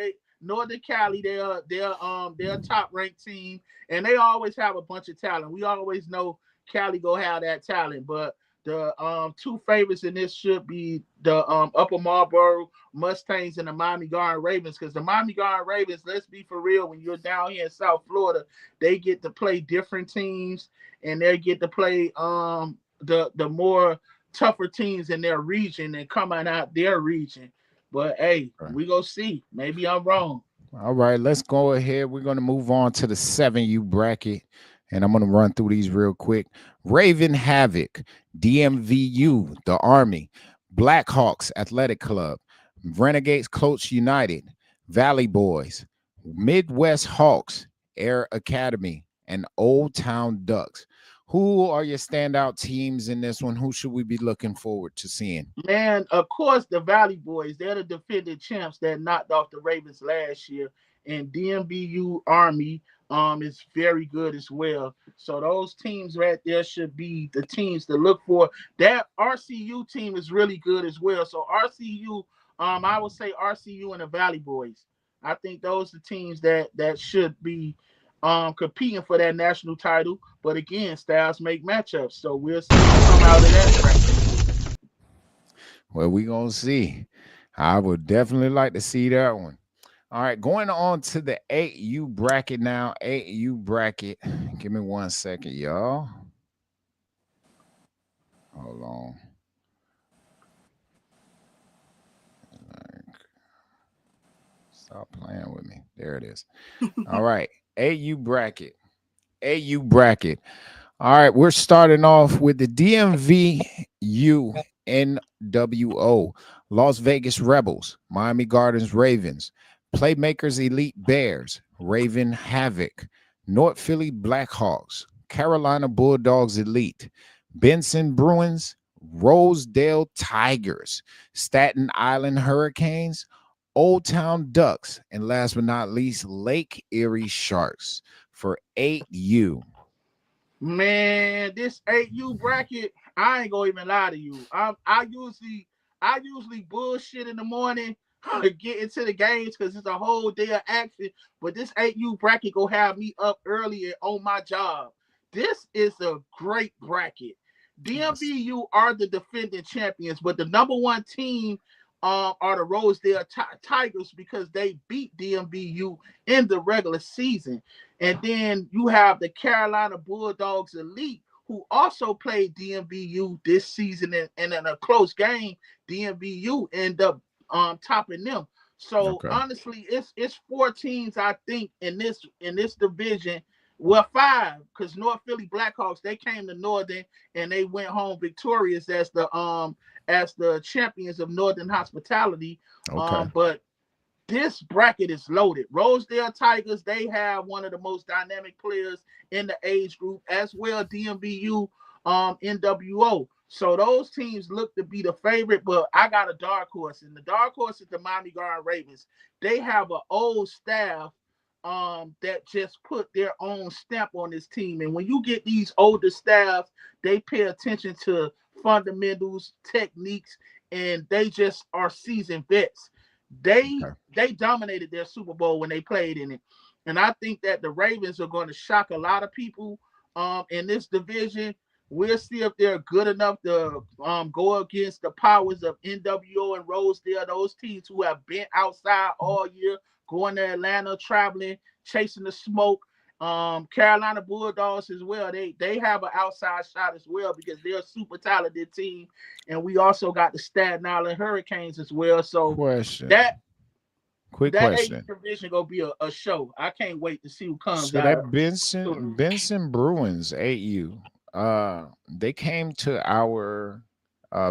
Northern Cali. They're a top ranked team, and they always have a bunch of talent. We always know Cali go have that talent, but the two favorites in this should be the Upper Marlboro Mustangs and the Miami Garden Ravens. Because the Miami Garden Ravens, let's be for real, when you're down here in South Florida, they get to play different teams, and they get to play the more tougher teams in their region and coming out their region. But hey, Right. we go see. Maybe I'm wrong. All right, let's go ahead. We're gonna move on to the 7U bracket, and I'm gonna run through these real quick. Raven Havoc, DMVU, the Army, Blackhawks Athletic Club, Renegades Coach United, Valley Boys, Midwest Hawks, Air Academy, and Old Town Ducks. Who are your standout teams in this one? Who should we be looking forward to seeing? Man, of course, the Valley Boys, they're the defending champs that knocked off the Ravens last year. And DMBU Army is very good as well. So those teams right there should be the teams to look for. That RCU team is really good as well. So RCU, I would say RCU and the Valley Boys. I think those are teams that should be competing for that national title. But again, styles make matchups. So we'll see who come out of that bracket. Well, we gonna see. I would definitely like to see that one. All right, going on to the 8U bracket now. 8U bracket. Give me 1 second, y'all. Hold on. Stop playing with me. There it is. All right. AU bracket. AU bracket. All right, we're starting off with the DMVU NWO, Las Vegas Rebels, Miami Gardens Ravens, Playmakers Elite Bears, Raven Havoc, North Philly Blackhawks, Carolina Bulldogs Elite, Benson Bruins, Rosedale Tigers, Staten Island Hurricanes, Old Town Ducks, and last but not least, Lake Erie Sharks for 8U. Man, this 8U bracket, I ain't gonna even lie to you. I usually bullshit in the morning get into the games because it's a whole day of action. But this 8U bracket gonna have me up early and on my job. This is a great bracket. Yes. DMVU are the defending champions, but the number one team are the Rosedale Tigers because they beat DMVU in the regular season. And then you have the Carolina Bulldogs Elite, who also played DMVU this season, and in a close game, DMVU end up topping them. So Okay. honestly, it's four teams I think in this division. Well, five, because North Philly Blackhawks, they came to Northern and they went home victorious as the champions of Northern Hospitality. Okay. But this bracket is loaded. Rosedale Tigers, they have one of the most dynamic players in the age group, as well DMVU, NWO. So those teams look to be the favorite, but I got a dark horse, and the dark horse is the Miami Garden Ravens. They have an old staff that just put their own stamp on this team. And when you get these older staffs, they pay attention to fundamentals, techniques, and they just are seasoned vets. They Okay. they dominated their Super Bowl when they played in it. And I think that the Ravens are going to shock a lot of people in this division. We'll see if they're good enough to go against the powers of NWO and Rosedale, those teams who have been outside all year, going to Atlanta, traveling, chasing the smoke. Carolina Bulldogs as well. They have an outside shot as well because they're a super talented team, and we also got the Staten Island Hurricanes as well. So Question. that Quick that AU question. division gonna be a show. I can't wait to see who comes So out that of. Benson Bruins 8U, they came to our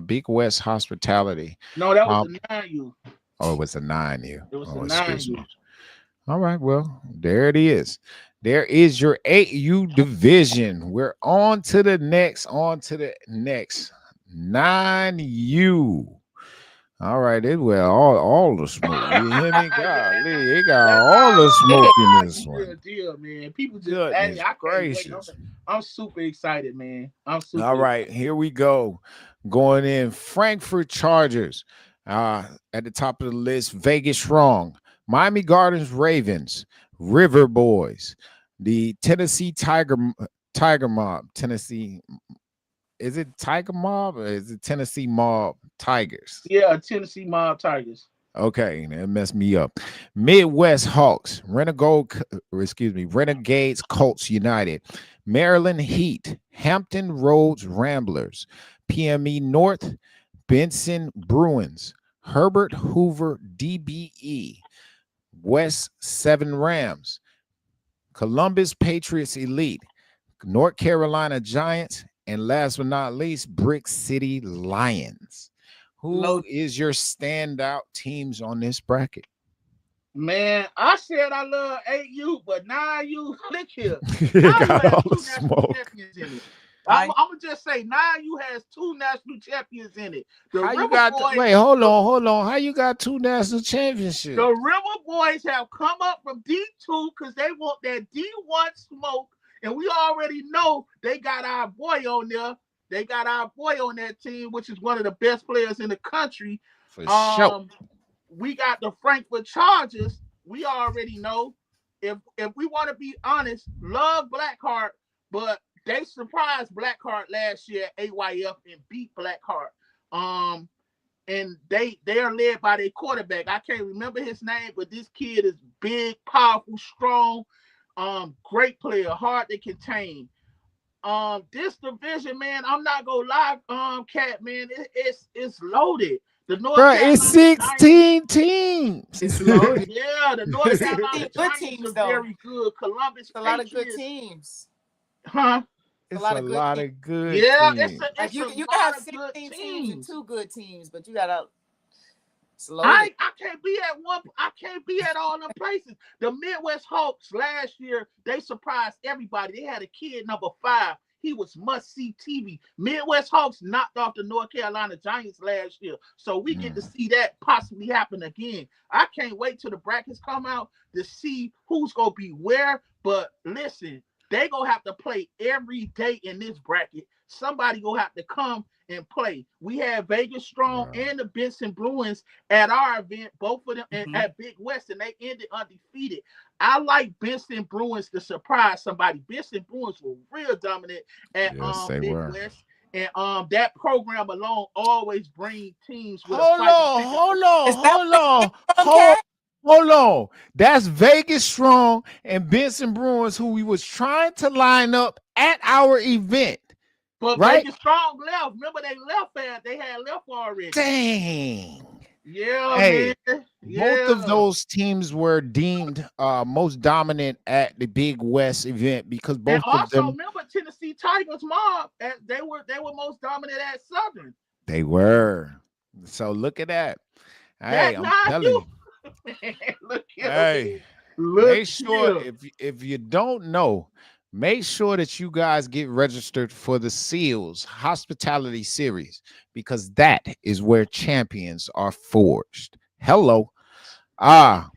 Big West hospitality. No, that was Um, a 9U. oh, it was a 9U. It was a Oh, nine excuse U. me. All right, well, there it is. There is your 8U division. We're on to the next 9U. All right, it well all the smoke. You hear me? Yeah, Golly, it got that all the smoke in this 9U one. real deal, man. People just, hey, Goodness I can't wait. I'm, gracious. I'm super excited, man. I'm All super right, excited. here we go. Going in Frankfurt Chargers. At the top of the list, Vegas Strong, Miami Gardens Ravens, River Boys, the Tennessee Tiger Mob, Tennessee. Is it Tiger Mob or is it Tennessee Mob Tigers? Yeah, Tennessee Mob Tigers. Okay, that messed me up. Midwest Hawks, Renegades Colts United, Maryland Heat, Hampton Roads Ramblers, PME North, Benson Bruins, Herbert Hoover DBE, West 7 Rams, Columbus Patriots Elite, North Carolina Giants, and last but not least, Brick City Lions. Who Load. is your standout teams on this bracket? Man, I said I love 8U, but 9U, look here. You 9U got has all the two national smoke. champions in it. I'm, I I'm gonna just say 9U has two national champions in it. The How you River got? Boys, Wait, hold on. How you got two national the championships? River Boys have come up from D2 because they want that D1 smoke, and we already know they got our boy on there. They got our boy on that team, which is one of the best players in the country. For sure. Um, we got the Frankfurt Chargers. We already know. If we want to be honest, love Blackheart, but they surprised Blackheart last year at AYF and beat Blackheart. Um, and they are led by their quarterback. I can't remember his name, but this kid is big, powerful, strong, great player, hard to contain. This division, man, I'm not gonna lie, Cat, man, it's loaded. The North Bro, it's Carolina Giants, 16 teams. it's loaded. yeah, the North Carolina Good Giants teams are though. very good. Columbus It's a lot of good Patriots, teams. huh? a It's lot a of good lot teams. of good Yeah, teams. Like it's a you can have lot of good 16 teams and teams. 2 good teams, but you gotta slow it. I can't be at one. I can't be at all them places. The Midwest Hawks last year they surprised everybody. They had a kid number 5. He was must see TV. Midwest Hawks knocked off the North Carolina Giants last year, so we get to Mm, see that possibly happen again. I can't wait till the brackets come out to see who's gonna be where. But listen, they gonna have to play every day in this bracket. Somebody gonna have to come and play. We had Vegas Strong bro. and the Benson Bruins at our event, both of them Hmm. at Big West, and they ended undefeated. I like Benson Bruins to surprise somebody. Benson Bruins were real dominant at Yes, they Big were. West, and that program alone always bring teams with a Hold fighting on, chance to. hold Is on, that hold where on, you from, hold, Cat? hold on. That's Vegas Strong and Benson Bruins, who we was trying to line up at our event, But right? Vegas Strong left. Remember they left at they had left already. Dang. Yeah, Hey, man. both of Yeah. those teams were deemed most dominant at the Big West event because And both of also them remember Tennessee Tigers mom, they were most dominant at Southern. they were. So look at that. Hey, That I'm now telling you you. man, look here, Hey, man. Look make sure here. if you don't know, make sure that you guys get registered for the SEALs Hospitality Series because that is where champions are forged. Hello. Ah,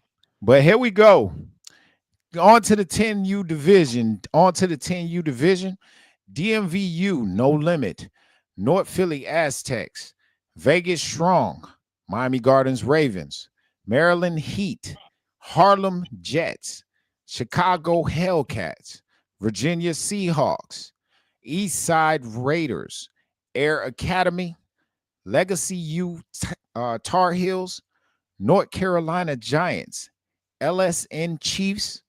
but here we go. On to the 10U division. On to the 10U division. DMVU, No Limit. North Philly Aztecs. Vegas Strong. Miami Gardens Ravens. Maryland Heat. Harlem Jets. Chicago Hellcats. Virginia Seahawks. East Side Raiders. Air Academy. Legacy U Tar Heels. North Carolina Giants. LSN Chiefs.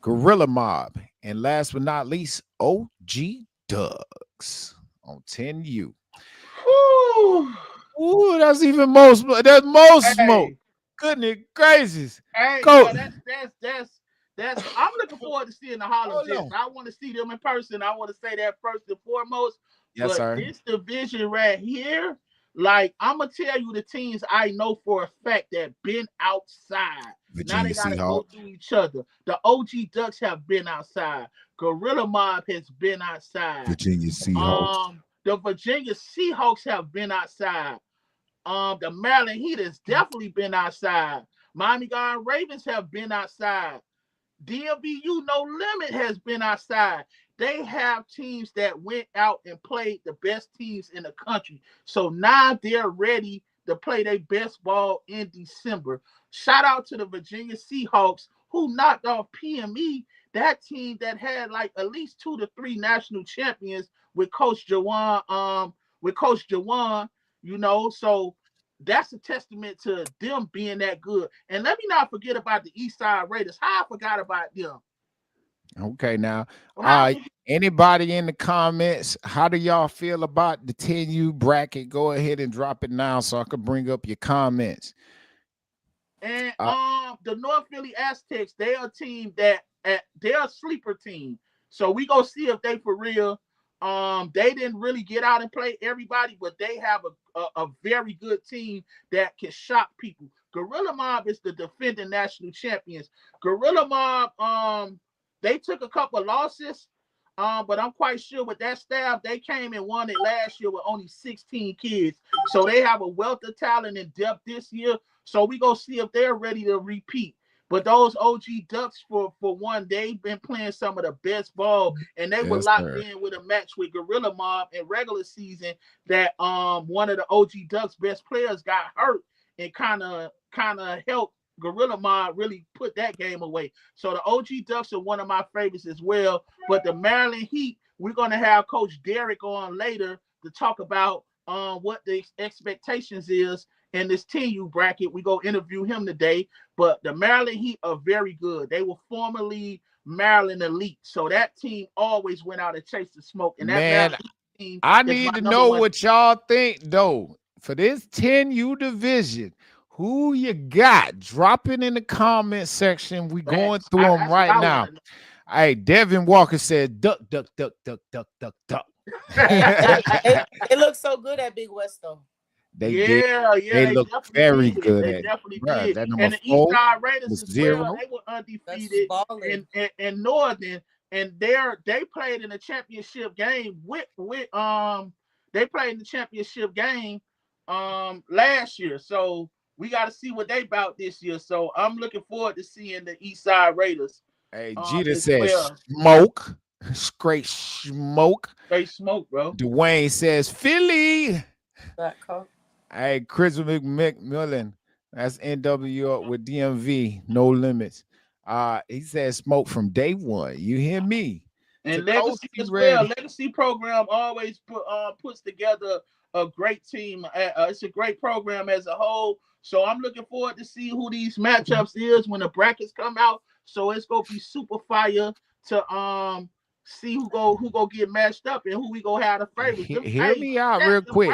Gorilla Mob, and last but not least, OG Ducks on 10U. Whew. Ooh, that's even most. That's most smoke. Hey, Goodness gracious, hey, yeah, Coach. that's I'm looking forward to seeing the Harlem Hold Jets. on. I want to see them in person. I want to say that first and foremost. Yes, But sir. this division right here, like I'm gonna tell you the teams I know for a fact that been outside. Now Virginia they gotta go Seahawks. through each other. The OG Ducks have been outside. Gorilla Mob has been outside. Virginia Seahawks. The Virginia Seahawks have been outside. The Maryland Heat has definitely been outside. Miami Garden Ravens have been outside. DMVU No Limit has been outside. They have teams that went out and played the best teams in the country. So now they're ready to play their best ball in December. Shout out to the Virginia Seahawks who knocked off PME, that team that had like at least 2 to 3 national champions with Coach Jawan, so that's a testament to them being that good. And let me not forget about the East Side Raiders. How I forgot about them. Okay, now, How anybody in the comments, how do y'all feel about the 10U bracket? Go ahead and drop it now so I can bring up your comments. and Uh, the North Philly Aztecs, they're a team they're a sleeper team. So we go see if they for real. They didn't really get out and play everybody, but they have a very good team that can shock people. Gorilla Mob is the defending national champions. Gorilla Mob, they took a couple of losses, but I'm quite sure with that staff, they came and won it last year with only 16 kids. So they have a wealth of talent and depth this year. So we go see if they're ready to repeat. But those OG Ducks, for one, they've been playing some of the best ball, and they were yes, locked sir. in with a match with Gorilla Mob in regular season. That one of the OG Ducks best players got hurt and kind of helped Gorilla Mob really put that game away. So the OG Ducks are one of my favorites as well. But the Maryland Heat, we're gonna have Coach Derek on later to talk about what the expectations is in this 10U bracket. We go interview him today. But the Maryland Heat are very good. They were formerly Maryland Elite. So that team always went out and chased the smoke. And that Man, Maryland Heat team I is my need to number know one. what y'all think though. For this 10U division, who you got? Drop it in the comment section. We going through them That's what right I want now. to know. Hey, Devin Walker said, duck, duck, duck, duck, duck, duck, duck. Hey, they look so good at Big West though. They did. Yeah, yeah, They they look definitely very did. good They at, definitely bruh, did. that number And the East 4 Side Raiders was as well, 0. they were That's just undefeated balling. in Northern, and they played in the championship game with they played in the championship game last year. So we got to see what they about this year. So I'm looking forward to seeing the East Side Raiders Hey, Jeter as says well. smoke. Straight smoke. They smoke, bro. Dwayne says Philly. That coat. Hey, Chris McMillan. That's NW with DMV. No limits. He said smoke from day one. You hear me? To And coach, Legacy you as well. ready? Legacy program always puts together a great team. It's a great program as a whole. So I'm looking forward to see who these matchups is when the brackets come out. So it's gonna be super fire to see who go get matched up and who we gonna have the favorites. Hear me out real quick.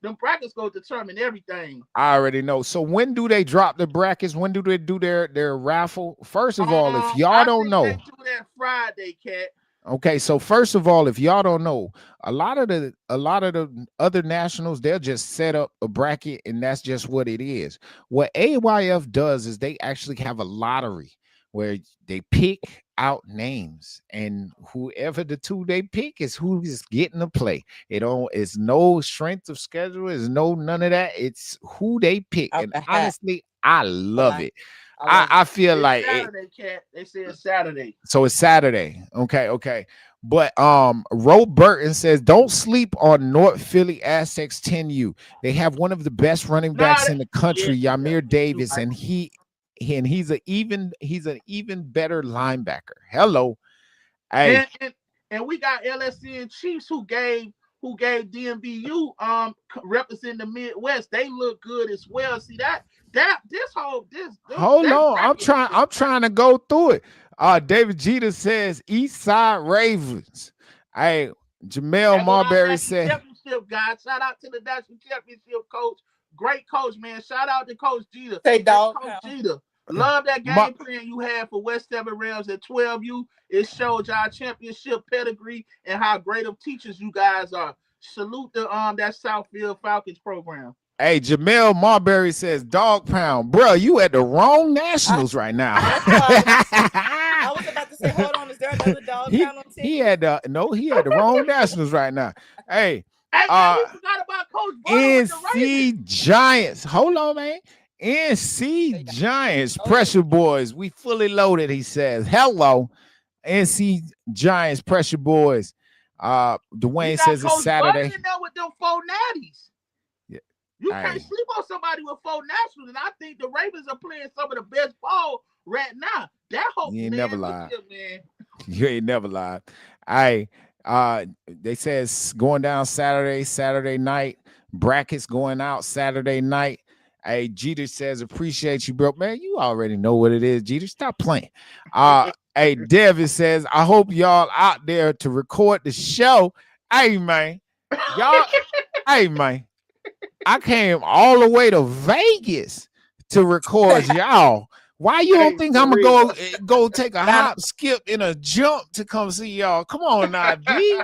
Them brackets go determine everything. I already know. So when do they drop the brackets? When do they do their raffle? First of all, if y'all I don't think they know, do that Friday, Cat. okay, so first of all, if y'all don't know, a lot of the other nationals, they'll just set up a bracket and that's just what it is. What AYF does is they actually have a lottery where they pick out names and whoever the two they pick is who is getting to play. It's no strength of schedule, it's no none of that. It's who they pick. Out And the hat. honestly, I I love like. it. I I, love it. I feel It's like it, Saturday, Cat. They say it's Saturday. so it's Saturday. Okay, okay. But Ro Burton says don't sleep on North Philly Aztecs 10U. They have one of the best running Nah, backs in the yeah, country, Yamir you Davis, right. and he's an even better linebacker. Hello. Hey, And we got LSN Chiefs who gave DMVU representing the Midwest. They look good as well. See that this whole this hold that on. I'm bracket is trying, just I'm trying to go through it. David Jeter says East Side Ravens. Hey, Jamel that's what our Marbury national said, championship guys. Shout out to the national championship coach. Great coach, man. Shout out to Coach Jeter. Say Hey, dog Coach pound. Jeter. Love that Ma- game plan you had for West Seven Rams at 12U. It showed y'all championship pedigree and how great of teachers you guys are. Salute the that Southfield Falcons program. Hey, Jamel Marbury says dog pound. Bro, you at the wrong I, nationals right now. that's why I was about to say, hold on, is there another dog he pound on he 10U? had the no, he had the wrong nationals right now. Hey, Hey man, uh we forgot about Coach Butter with the Ravens. NC Giants. Hold on, man. NC Say that. Giants, Oh yeah. pressure boys. We fully loaded, he says. Hello, NC Giants, pressure boys. We Dwayne got says it's Coach Butter Saturday. in there with them four natties. Yeah. You can't Hey, sleep on somebody with four nationals, and I think the Ravens are playing some of the best ball right now. That hope, you ain't never man, look lied. here, man. You ain't never lied. I they says going down Saturday night. Brackets going out Saturday night. Hey, Jeter says appreciate you, bro. Man, you already know what it is, Jeter. Stop playing. Hey, David says, I hope y'all out there to record the show. Hey man, y'all, hey man, I came all the way to Vegas to record y'all. Why you don't Hey, think for I'm gonna real. go take a Now, hop, skip, and a jump to come see y'all? Come on now, D.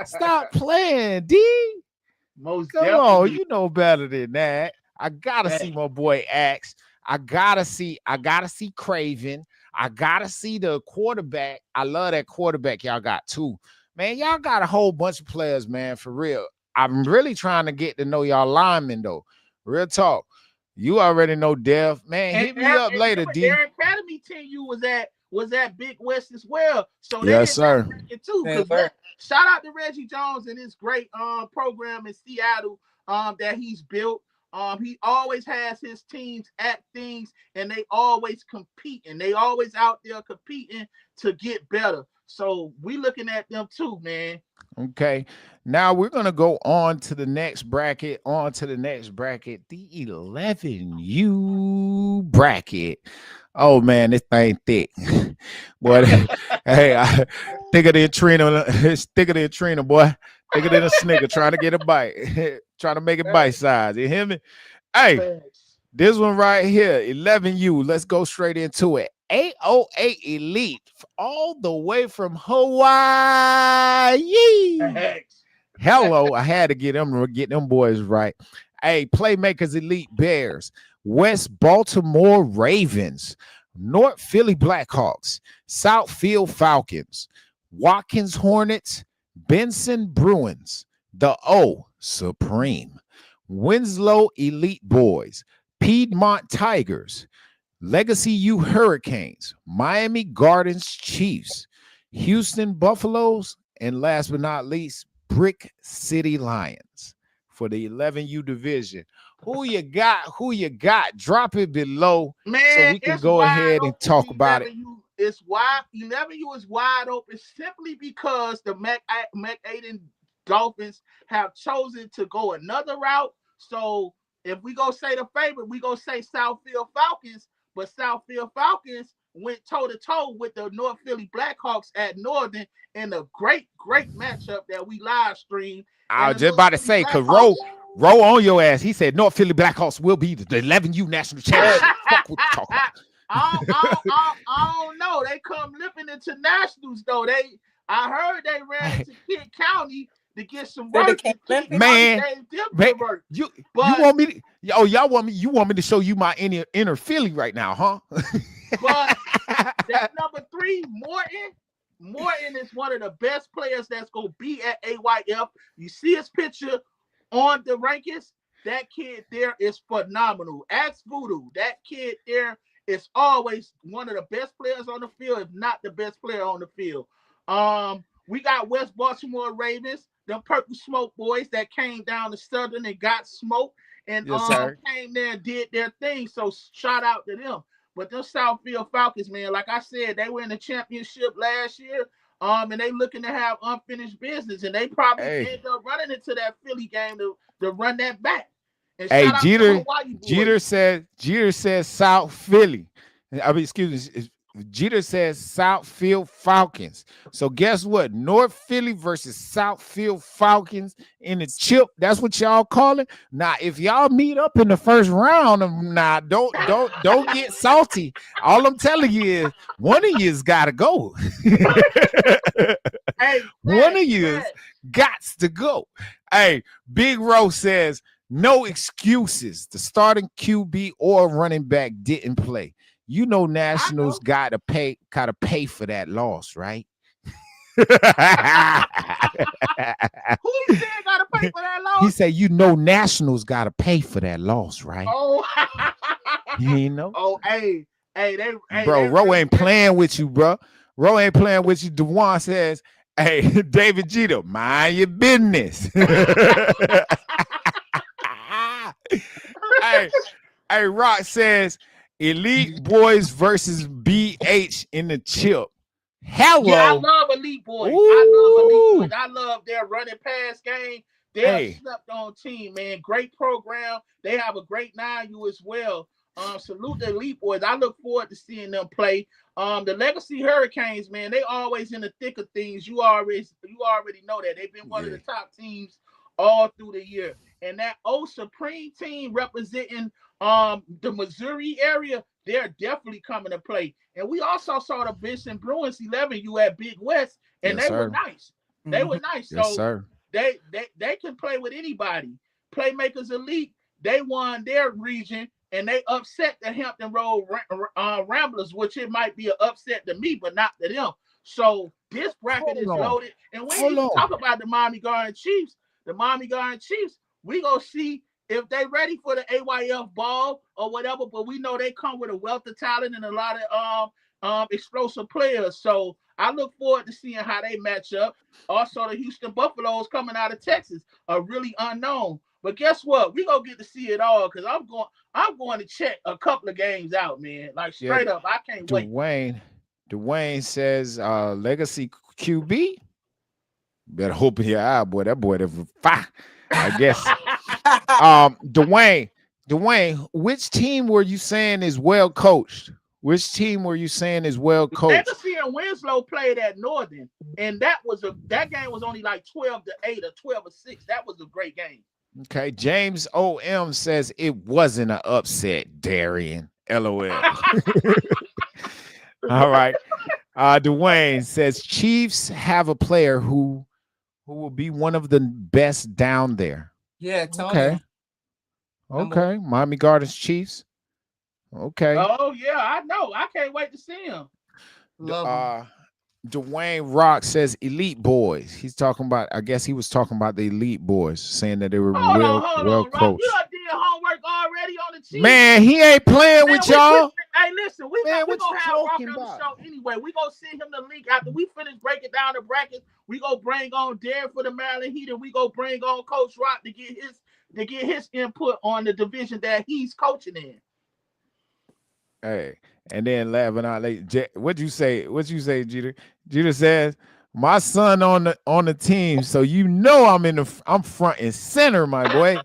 Stop playing, D. Most Come on, definitely. you know better than that. I gotta see Hey, my boy Axe. I gotta see Craven. I gotta see the quarterback. I love that quarterback y'all got too. Man, y'all got a whole bunch of players, man, for real. I'm really trying to get to know y'all linemen though. Real talk. You already know Dev. Man, and, hit me and up later, remember, D. their academy team you was at Big West as well, so they Yes, in that sir. bracket too. they Because were. shout out to Reggie Jones and his great program in Seattle that he's built. He always has his teams at things, and they always compete, and they always out there competing to get better. So we looking at them too, man. Okay. Now we're gonna go on to the next bracket. On to the next bracket, the 11U bracket. Oh man, this thing thick. Boy, hey, thicker than Trina. It's thicker than Trina, boy. Thicker than a snicker trying to get a bite. Trying to make it bite Facts, size. You hear me? Hey, facts. this one right here, 11U. Let's go straight into it. AOA Elite all the way from Hawaii. Hex. Hello, I had to get them boys right. Hey, Playmakers Elite Bears, West Baltimore Ravens, North Philly Blackhawks, Southfield Falcons, Watkins Hornets, Benson Bruins, the O Supreme, Winslow Elite Boys, Piedmont Tigers, Legacy U Hurricanes, Miami Gardens Chiefs, Houston Buffaloes, and last but not least, Brick City Lions for the 11U division. Who you got? Who you got? Drop it below Man, so we can it's go wide ahead and open. talk about it. 11U is wide. 11U is wide open simply because the McAden Dolphins have chosen to go another route. So if we go say the favorite, we go say Southfield Falcons. But Southfield Falcons went toe-to-toe with the North Philly Blackhawks at Northern in a great matchup that we live streamed. I was just about to say, because Roe on your ass. He said North Philly Blackhawks will be the 11U national championship. Fuck what you talking about. I don't know. They come limping into nationals, though. I heard they ran into Kent County to get some work. Man, you want me to, y'all want me to show you my inner Philly right now, huh? But that number 3, Morton is one of the best players that's gonna be at AYF. You see his picture on the rankings. That kid there is phenomenal. Ask Voodoo. That kid there is always one of the best players on the field, if not the best player on the field. We got West Baltimore Ravens, them Purple Smoke boys that came down to Southern and got smoked and came there and did their thing. So shout out to them. But them Southfield Falcons, man, like I said, they were in the championship last year. And they looking to have unfinished business, and they probably end up running into that Philly game to run that back. And hey, Jeter says South Philly. I mean, excuse me. Jeter says Southfield Falcons. So guess what? North Philly versus Southfield Falcons in the chip. That's what y'all call it. Now, if y'all meet up in the first round, don't get salty. All I'm telling you is one of you's gotta go. One of you's gots to go. Hey, Big Ro says no excuses. The starting QB or running back didn't play. You know Nationals gotta pay for that loss, right? Who said gotta pay for that loss? He said, you know Nationals gotta pay for that loss, right? Oh, you know? Oh, hey, bro, Ro ain't playing with you, bro. Ro ain't playing with you. DeJuan says, hey, David Jeter, mind your business. hey, Rock says, Elite Boys versus BH in the chip. Hello. Yeah, I love Elite Boys. I love their running pass game. They're a slept on team, man. Great program. They have a great 9U as well. Salute the Elite Boys. I look forward to seeing them play. The Legacy Hurricanes, man, they always in the thick of things. You already know that. They've been one of the top teams all through the year. And that O Supreme team representing the Missouri area, they're definitely coming to play. And we also saw the Benson Bruins 11U at Big West, and they were nice. They were nice. Yes, so they can play with anybody. Playmakers Elite, they won their region, and they upset the Hampton Road Ramblers, which it might be an upset to me, but not to them. So this bracket is loaded. And when you talk about the Miami Garden Chiefs, we gonna see if they ready for the AYF ball or whatever, but we know they come with a wealth of talent and a lot of explosive players. So I look forward to seeing how they match up. Also, the Houston Buffaloes coming out of Texas are really unknown. But guess what? We gonna get to see it all because I'm going to check a couple of games out, man. Like straight up, I can't wait. Dwayne says Legacy QB. Better open your eye, boy. That boy that fire, I guess. Dwayne, which team were you saying is well coached? Legacy and Winslow played at Northern, and that game was only like 12-8 or 12-6. That was a great game. Okay, James O.M. says it wasn't an upset, Darian. LOL. All right. Dwayne says Chiefs have a player who will be one of the best down there. Yeah, Okay. Tony. Okay. Miami Gardens Chiefs. Okay. Oh yeah, I know. I can't wait to see him. Love him. Dwayne Rock says Elite Boys. He's talking about, I guess he was talking about the Elite Boys, saying that they were Hold well on, Rob. You coached. done did homework already on the Chiefs. Man, he ain't playing Man, with y'all. hey, listen, we Man, gonna what you have Rock talking on the about? show anyway. We gonna send him the link after we finish breaking down the brackets. We gonna bring on Darren for the Maryland Heat, and we gonna bring on Coach Rock to get his input on the division that he's coaching in. Hey, and then laughing out late. What'd you say? What you say, Jeter? Jeter says, my son on the team, so you know I'm front and center, my boy.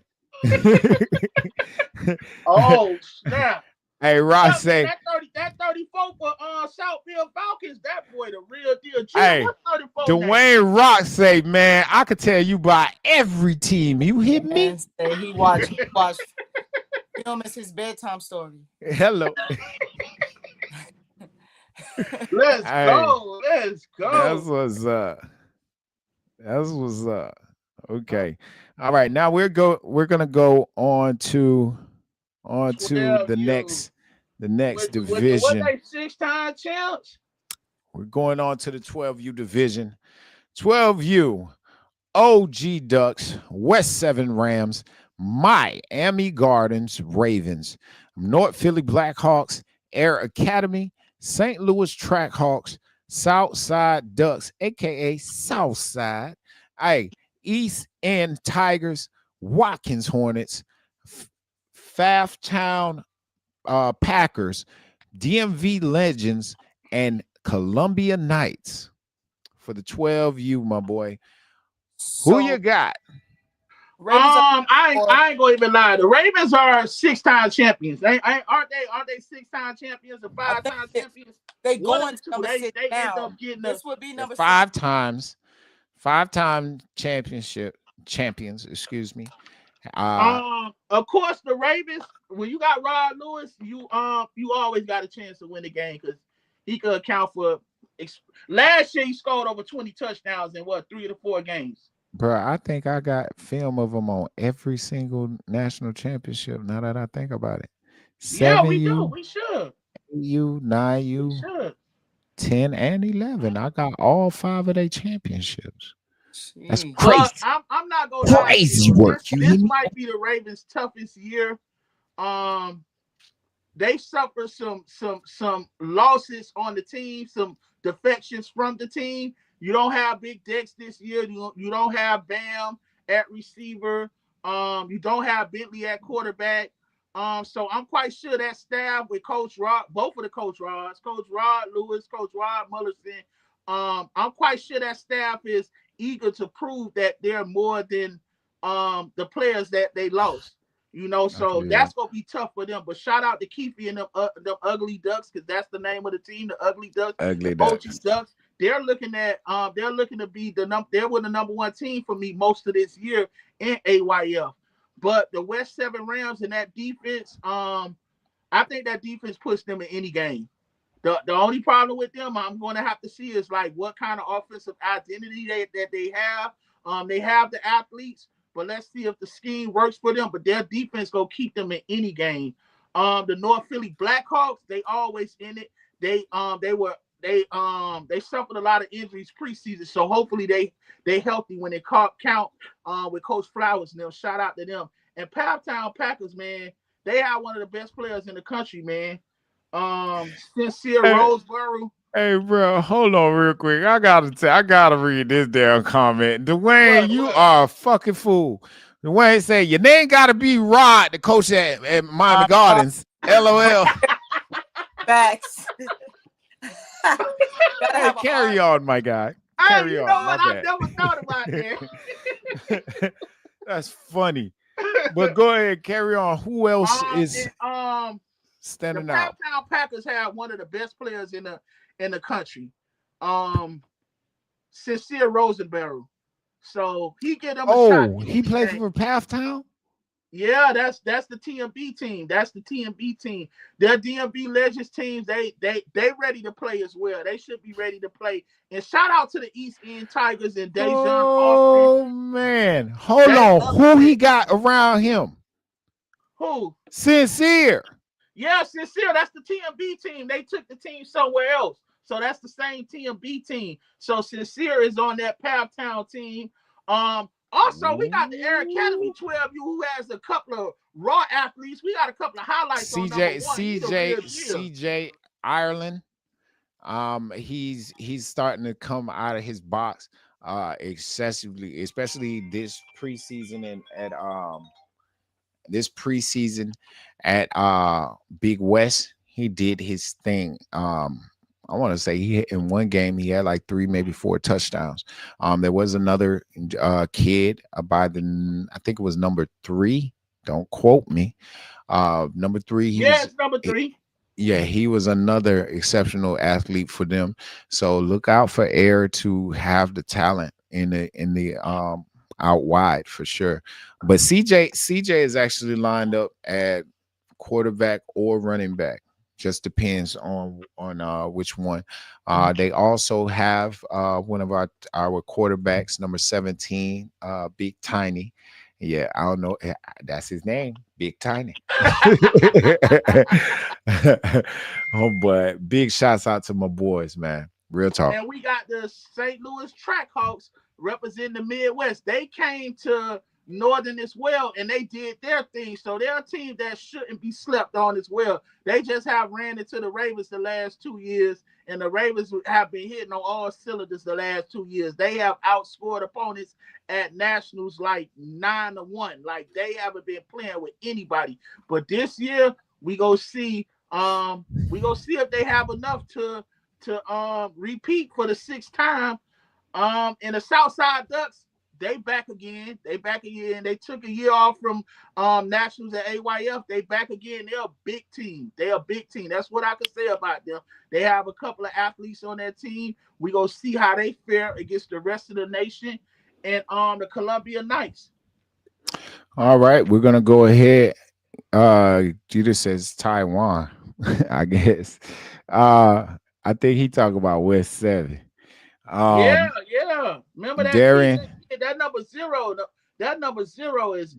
Oh snap! Hey, Ross say, that 34 for Southfield Falcons. That boy the real deal. Jeter, hey, what's 34 name? Dwayne Rock say, man, I could tell you by every team. You hit me? And say he watched film as his bedtime story. Hello. Let's Hey, go. Let's go. That's what's up. That's what's up. Okay. All right. Now we're gonna go on to the next division. What they 6-time champs? We're going on to the 12U division. 12U, OG Ducks, West 7 Rams, Miami Gardens Ravens, North Philly Blackhawks, Air Academy, St. Louis Trackhawks, Southside Ducks, aka Southside, East End Tigers, Watkins Hornets, Pfafftown Packers, DMV Legends, and Columbia Knights for the 12U, my boy. Who you got? I ain't gonna even lie. The Ravens are 6-time champions. Aren't they 6-time champions or 5-time champions? They going to number 6 they now. end up getting this would be number 5-time champions, excuse me. Of course, the Ravens, when you got Rod Lewis, you always got a chance to win the game because he could account for last year he scored over 20 touchdowns in 3 to 4 games. Bro, I think I got film of him on every single national championship. Now that I think about it, 7U, yeah, we do. We should. 8U, 9U, we should. 10 and 11. I got all 5 of their championships. That's Jeez. crazy. I'm not gonna lie. Crazy work. This might be the Ravens' toughest year. They suffered some losses on the team, some defections from the team. You don't have Big Dex this year. You don't have Bam at receiver. You don't have Bentley at quarterback. So I'm quite sure that staff with Coach Rod, both of the Coach Rods, Coach Rod Lewis, Coach Rod Mullerson, I'm quite sure that staff is eager to prove that they're more than the players that they lost. So that's gonna be tough for them. But shout out to Keefe and them Ugly Ducks, because that's the name of the team, the Ugly Ducks. Ugly Ducks. Ducks. Ducks. They're looking to be they were the number 1 team for me most of this year in AYF. But the West 7 Rams and that defense, I think that defense puts them in any game. The only problem with them, I'm going to have to see is like what kind of offensive identity that they have. They have the athletes, but let's see if the scheme works for them. But their defense gonna keep them in any game. The North Philly Blackhawks, they always in it. They suffered a lot of injuries preseason, so hopefully they healthy when they count with Coach Flowers and them. Shout out to them. And Pfafftown Packers, man, they have one of the best players in the country, man. Sincere Roseboro. Hey, bro, hold on real quick. I gotta read this damn comment. Dwayne, you are a fucking fool. Dwayne say your name gotta be Rod, the coach at Miami Gardens. LOL. Facts. Hey, carry on, my guy. Carry on. I never thought about that. That's funny. But go ahead, carry on. Who else is standing out? The Pfafftown Packers have one of the best players in the country. Sincere Rosenberry. So he get them a shot. He played for Pfafftown? Yeah, that's the TMB team. That's the TMB team. Their DMB Legends teams, they ready to play as well. They should be ready to play. And shout out to the East End Tigers and Dejon Austin. Oh man, hold They on. Who he upset got around him? who? Sincere. Yeah, Sincere, that's the TMB team. They took the team somewhere else. So that's the same TMB team. So Sincere is on that Powtown team. Also, we got the Air Academy Ooh. 12U who has a couple of raw athletes. We got a couple of highlights on number CJ one. He's a real deal. CJ Ireland. He's starting to come out of his box excessively, especially this preseason at Big West. He did his thing. I want to say in one game he had like 3, maybe 4 touchdowns. There was another kid by I think it was number 3. Don't quote me. Number 3. Yeah, it's number 3. Yeah, he was another exceptional athlete for them. So look out for Air to have the talent in the out wide for sure. But CJ is actually lined up at quarterback or running back. Just depends on which one. They also have one of our quarterbacks, number 17, Big Tiny. Yeah, I don't know. That's his name, Big Tiny. Oh, but big shouts out to my boys, man. Real talk. And we got the St. Louis Trackhawks representing the Midwest. They came to Northern as well, and they did their thing. So they're a team that shouldn't be slept on as well. They just have ran into the Ravens the last 2 years, and the Ravens have been hitting on all cylinders the last 2 years. They have outscored opponents at nationals like 9-1. Like they haven't been playing with anybody. But this year, we go see if they have enough to repeat for the 6th time. And the Southside Ducks, they back again. They back again. They took a year off from nationals at AYF. They back again. They're a big team. They're a big team. That's what I can say about them. They have a couple of athletes on their team. We go see how they fare against the rest of the nation and the Columbia Knights. All right, we're gonna go ahead. Judah says Taiwan. I guess. I think he talking about West 7. Yeah. Remember that Darren, that number 0. That number 0 is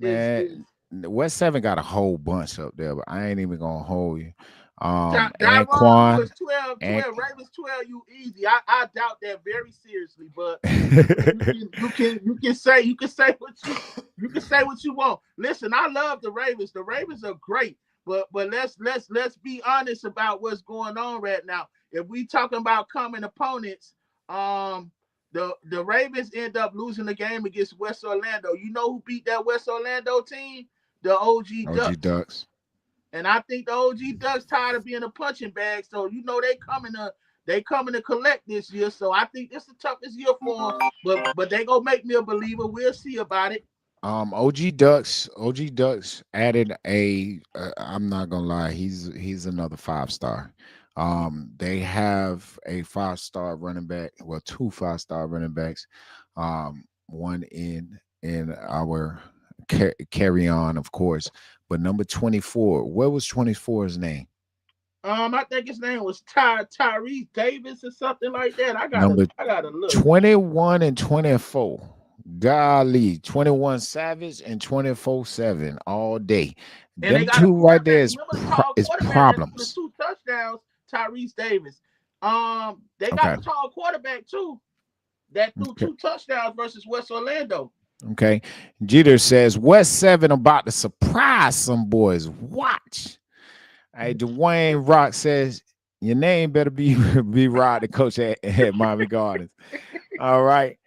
West 7 got a whole bunch up there, but I ain't even gonna hold you. And Tyrone was Quan 12, and 12. Ravens 12, you easy. I doubt that very seriously, but you can say what you want. Listen, I love the Ravens. The Ravens are great, but let's be honest about what's going on right now. If we talking about common opponents, the Ravens end up losing the game against West Orlando. You know who beat that West Orlando team? The OG Ducks. And I think the OG Ducks tired of being a punching bag, so you know they coming to collect this year. So I think this is the toughest year for them. But they gonna make me a believer. We'll see about it. OG Ducks added a. I'm not gonna lie, he's another 5-star. They have a 5-star running back, well, 2 5-star running backs. One in our carry on, of course, but number 24. What was 24's name? I think his name was Tyrese Davis or something like that. I gotta look. 21 and 24. Golly, 21 Savage and 24-7 all day. And Them 2 right there is problems. 2 touchdowns, Tyrese Davis. They got a tall quarterback too that threw 2 touchdowns versus West Orlando. Okay. Jeter says West 7 about to surprise some boys. Watch. Hey, Dwayne Rock says your name better be Rod, the coach at Miami Gardens. All right.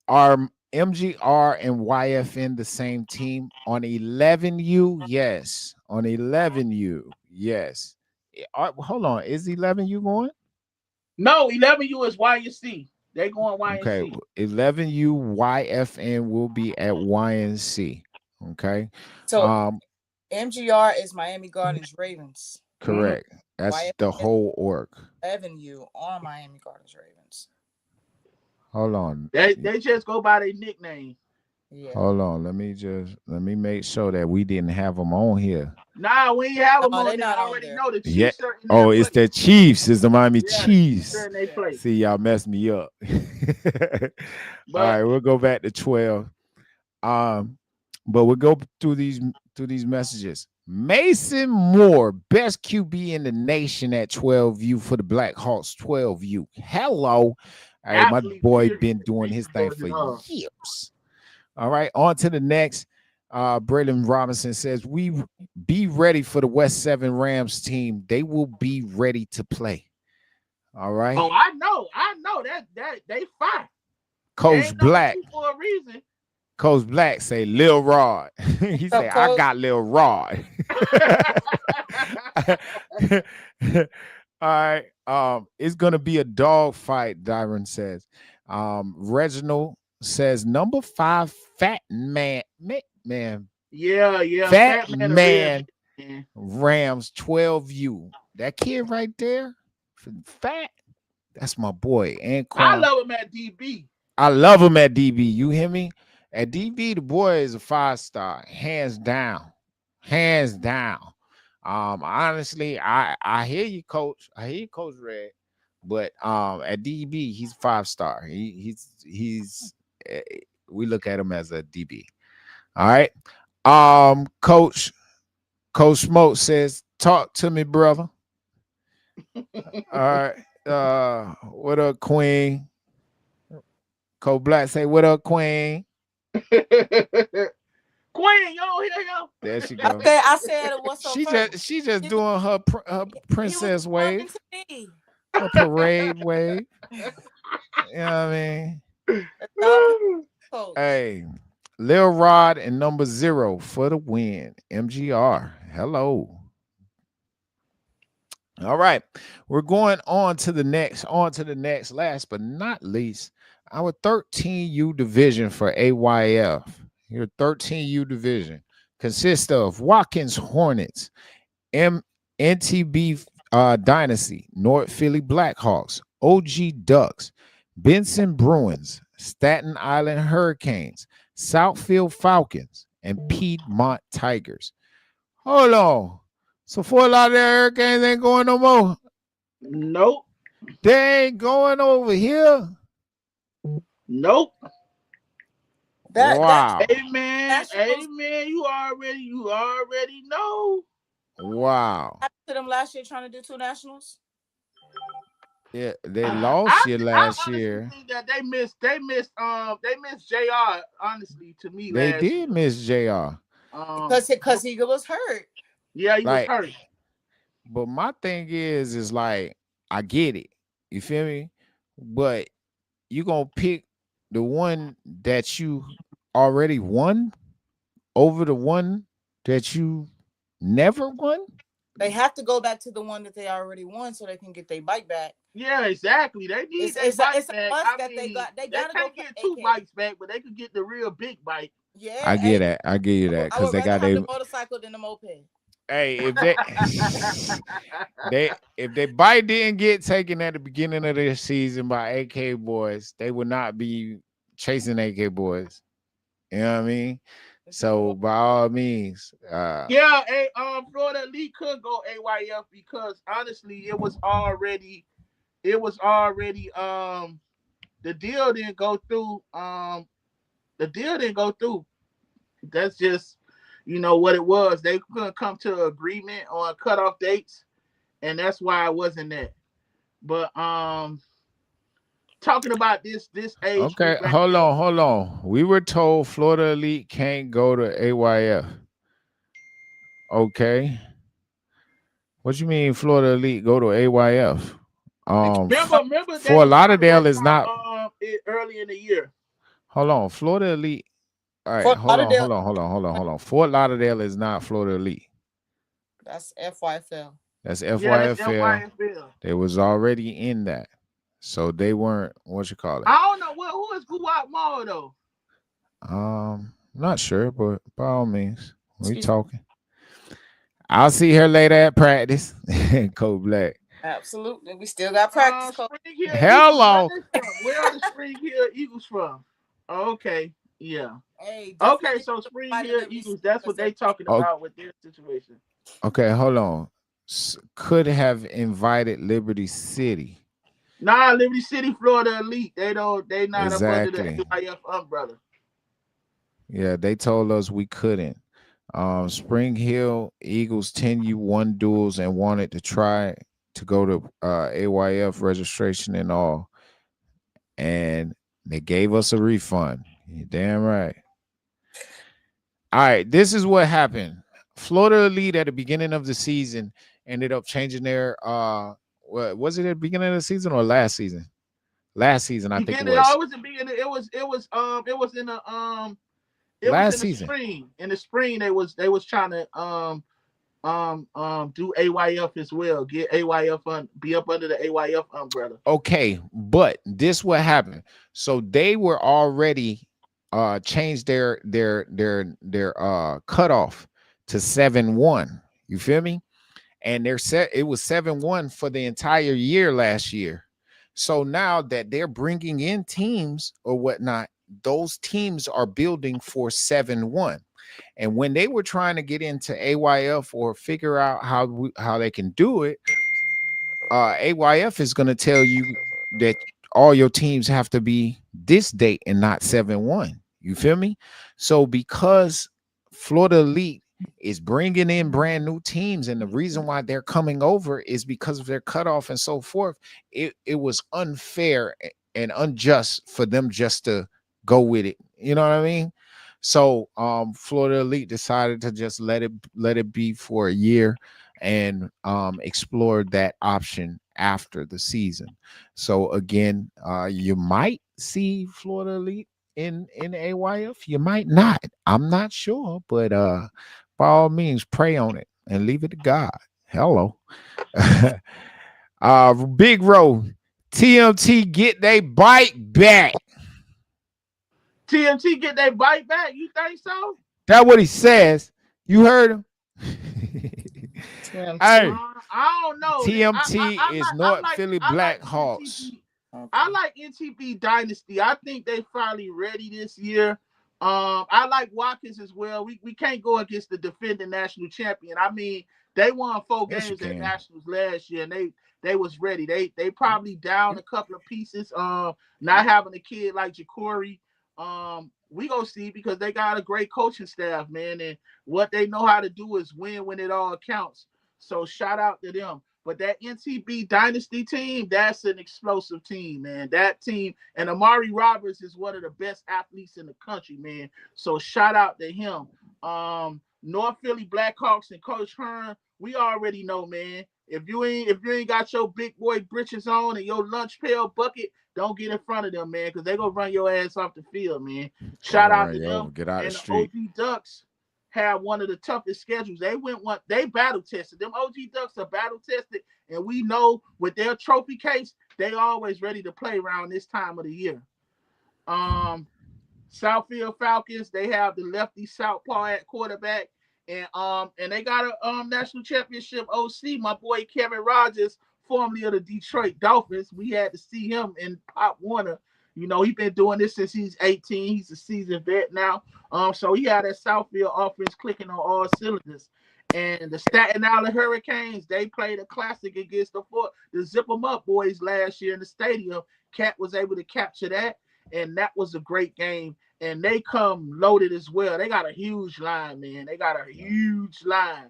Are MGR and YFN the same team on 11U? Yes. On 11U, yes. Hold on. Is 11U going? No, 11U is YNC. They going YNC. Okay. 11U YFN will be at YNC. Okay. So MGR is Miami Gardens Ravens. Correct. That's YFN, the whole org. 11U on Miami Gardens Ravens. Hold on. They just go by their nickname. Yeah. Hold on. Let me make sure that we didn't have them on here. Nah, we ain't have them No, on they there. I not on already there. know the Yeah. Chiefs are in Oh, that it's play. the Chiefs. It's the Miami Yeah, the Chiefs are Chiefs. in that Yeah. play. See, y'all messed me up. All But right, we'll go back to 12. Um, but we'll go through these messages. Mason Moore, best QB in the nation at 12U for the Black Hawks. 12U. Hello. Hey, my athlete boy period. been doing his Mason thing does for it all. years. All right, on to the next. Braylon Robinson says, we be ready for the West 7 Rams team. They will be ready to play. All right. Oh, I know that they fine. They Coach ain't number Black. 2 for a reason. Coach Black say Lil Rod. He What's say, up, I Coach? got Lil Rod. All right. It's gonna be a dog fight, Dyron says. Reginald says number 5, fat man, man, yeah, fat Fat Man a real man man. Rams 12U. That kid right there, fat. That's my boy, I Anquan. love him at DB. I love him at DB. You hear me? At DB, the boy is a 5-star, hands down, hands down. Honestly, I hear you, Coach. I hear you, Coach Red. But at DB, he's 5-star. He's we look at him as a DB. All right. Coach Smoke says, "Talk to me, brother." All right. What up, Queen? Coach Black say, "What up, Queen?" Queen, you don't hear him? There she I go. said, what's so She funny? just He was, doing her he was princess responding wave, to me. her parade wave. You know what I mean? That's all, coach. Hey, Lil Rod and number 0 for the win. MGR. Hello. All right. We're going on to the next, last but not least, our 13U division for AYF. Your 13U division consists of Watkins Hornets, NTB Dynasty, North Philly Blackhawks, OG Ducks, Benson Bruins, Staten Island Hurricanes, Southfield Falcons, and Piedmont Tigers. Hold on. So for a lot of the Hurricanes ain't going no more. Nope. They ain't going over here. Nope. That Wow. Nationals Amen. You already know. Wow. happened to them last year trying to do 2 nationals. Yeah, they I lost you I last honestly year. think that they missed JR honestly to me They last year. did miss JR. Because he was hurt. Yeah, he was Like, hurt. but my thing is like, I get it. You feel me? But you gonna pick the one that you already won over the one that you never won? They have to go back to the one that they already won so they can get their bike back. Yeah, exactly. They need It's their it's a, bike it's a back. must I that mean, they they gotta go can't play get 2 AK. bikes back, but they could get the real big bike. Yeah, I get hey, that. I give you that I because would they rather got have they. the motorcycle than the moped. Hey, if they if they bite didn't get taken at the beginning of this season by AK boys, they would not be chasing AK boys. You know what I mean? So by all means, Yeah, Florida Elite could go AYF because honestly, it was already the deal didn't go through. The deal didn't go through. That's just what it was. They couldn't come to an agreement on cutoff dates, and that's why it wasn't that. But talking about this age okay, group right here. hold on. We were told Florida Elite can't go to AYF. Okay. What you mean Florida Elite go to AYF? They can't Remember they Fort was trying to Lauderdale work is not. out it early in the year. Hold on, Florida Elite. All right, Fort Lauderdale. hold on. Fort Lauderdale is not Florida Elite. That's FYFL. That's Yeah, that's FYFL. FYFL. They was already in that, so they weren't. What you call it? I don't know who is Guwap Mall though. Not sure, but by all means, we Excuse me. talking. I'll see her later at practice. Coach Black. Absolutely. We still got practice, coach. Spring Hill Eagles. Where Hello. they from? Where are the Spring Hill Eagles from? Okay. Yeah. Hey, Okay, definitely so Spring fight a Hill Liberty Eagles, City that's for what they 17. talking Oh, about with their situation. okay, hold on. Could have invited Liberty City. Nah, Liberty City, Florida Elite. They not up under the Exactly. AYF umbrella. Yeah, they told us we couldn't. Spring Hill Eagles 10U1 duels and wanted to try to go to AYF registration and all, and they gave us a refund. You damn right. All right, this is what happened. Florida Elite at the beginning of the season ended up changing their what was it at the beginning of the season or last season? Last season, I think it Beginning, oh, was. it was the beginning. It was Last in the season. spring. In the spring, they was trying to do AYF as well. Get AYF be up under the AYF umbrella. Okay, but this what happened. So they were already changed their cutoff to 7-1. You feel me? And they're set, it was 7-1 for the entire year last year. So now that they're bringing in teams or whatnot, those teams are building for 7-1. And when they were trying to get into AYF or figure out how they can do it, AYF is going to tell you that all your teams have to be this date and not 7-1. You feel me? So because Florida Elite is bringing in brand new teams, and the reason why they're coming over is because of their cutoff and so forth, it was unfair and unjust for them just to go with it. You know what I mean? So Florida Elite decided to just let it be for a year and explore that option after the season. So again, you might see Florida Elite in AYF. You might not. I'm not sure, but by all means, pray on it and leave it to God. Hello. Big Row, TMT get they bike back. TMT get their bite back. You think so? That's what he says. You heard him. Hey, TMT. I don't know. TMT is North Philly I like Black Hawks. NTB. I Okay. like NTB Dynasty. I think they finally ready this year. I like Watkins as well. We can't go against the defending national champion. I mean, they won 4 Yes, you games at can. nationals last year, and they was ready. They probably down a couple of pieces. Not having a kid like Ja'Cory. We gonna see because they got a great coaching staff, man, and what they know how to do is win when it all counts. So shout out to them. But that NTB Dynasty team, that's an explosive team, man. That team, and Amari Roberts is one of the best athletes in the country, man. So shout out to him. North Philly Blackhawks and Coach Hearn, we already know, man. If you ain't got your big boy britches on and your lunch pail bucket, don't get in front of them, man, because they gonna run your ass off the field, man. They're Shout gonna out run to you them over. Get out of the and the street. OG Ducks had one of the toughest schedules. They battle tested. Them OG Ducks are battle tested, and we know with their trophy case, they always ready to play around this time of the year. Um, Southfield Falcons, they have the lefty Southpaw at quarterback, and they got a national championship OC, my boy Kevin Rogers, formerly of the Detroit Dolphins. We had to see him in Pop Warner. You know, he's been doing this since he's 18. He's a seasoned vet now. So he had that Southfield offense clicking on all cylinders. And the Staten Island Hurricanes, they played a classic against the Zip 'em Up boys last year in the stadium. Cat was able to capture that, and that was a great game. And they come loaded as well. They got a huge line, man. They got a huge line,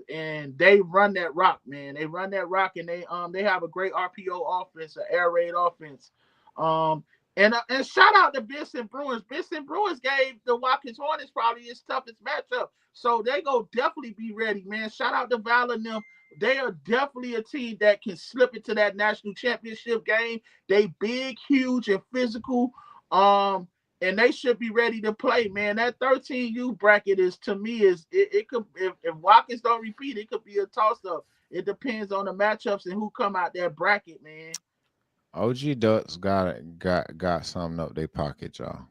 and they run that rock, man. They run that rock, and they have a great RPO offense, an air raid offense. Um, and shout out to Benson Bruins. Benson Bruins gave the Watkins Hornets probably his toughest matchup, so they go definitely be ready, man. Shout out to Val and them. They are definitely a team that can slip into that national championship game. They big, huge, and physical. And they should be ready to play, man. That 13U bracket is to me it could if Watkins don't repeat, it could be a toss up. It depends on the matchups and who come out that bracket, man. OG Ducks got something up their pocket, y'all.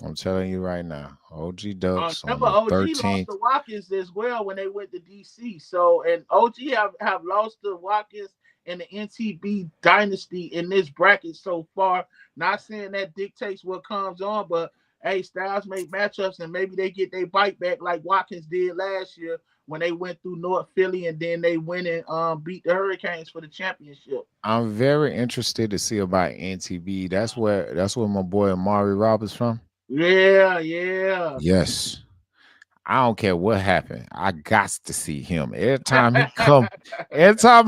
I'm telling you right now. OG Ducks on Remember, the OG lost 13th. to Watkins as well when they went to DC. So, and OG have lost to Watkins and the NTB dynasty in this bracket so far. Not saying that dictates what comes on, but hey, Styles make matchups and maybe they get their bite back like Watkins did last year when they went through North Philly and then they went and beat the Hurricanes for the championship. I'm very interested to see about NTB. That's where my boy Amari Roberts from. Yeah, yeah. Yes. I don't care what happened. I got to see him. Every time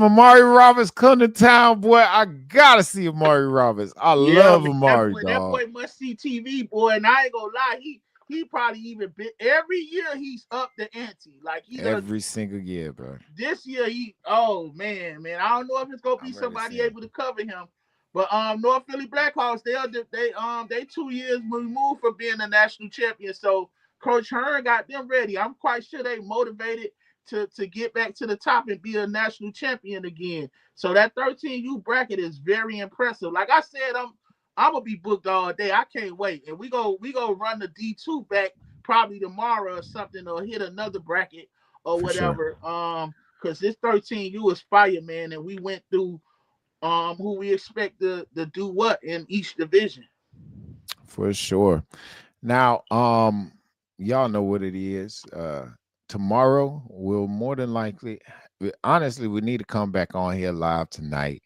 Amari Roberts come to town, boy, I gotta see Amari Roberts. I Yeah, love man, Amari, that dog. boy must see TV, boy. And I ain't gonna lie, he probably even been every year he's up the ante. Like he does Every single year, bro. this year. He oh man, I don't know if it's gonna be I'm ready to see somebody him. able to cover him. But North Philly Blackhawks, they 2 years removed from being a national champion. So Coach Hearn got them ready. I'm quite sure they motivated to get back to the top and be a national champion again. So that 13U bracket is very impressive. Like I said, I'm gonna be booked all day. I can't wait. And we go run the D2 back probably tomorrow or something, or hit another bracket or For sure. whatever. Because this 13U is fire, man, and we went through who we expect to do what in each division. For sure. Now, y'all know what it is. Tomorrow we'll more than likely honestly we need to come back on here live tonight.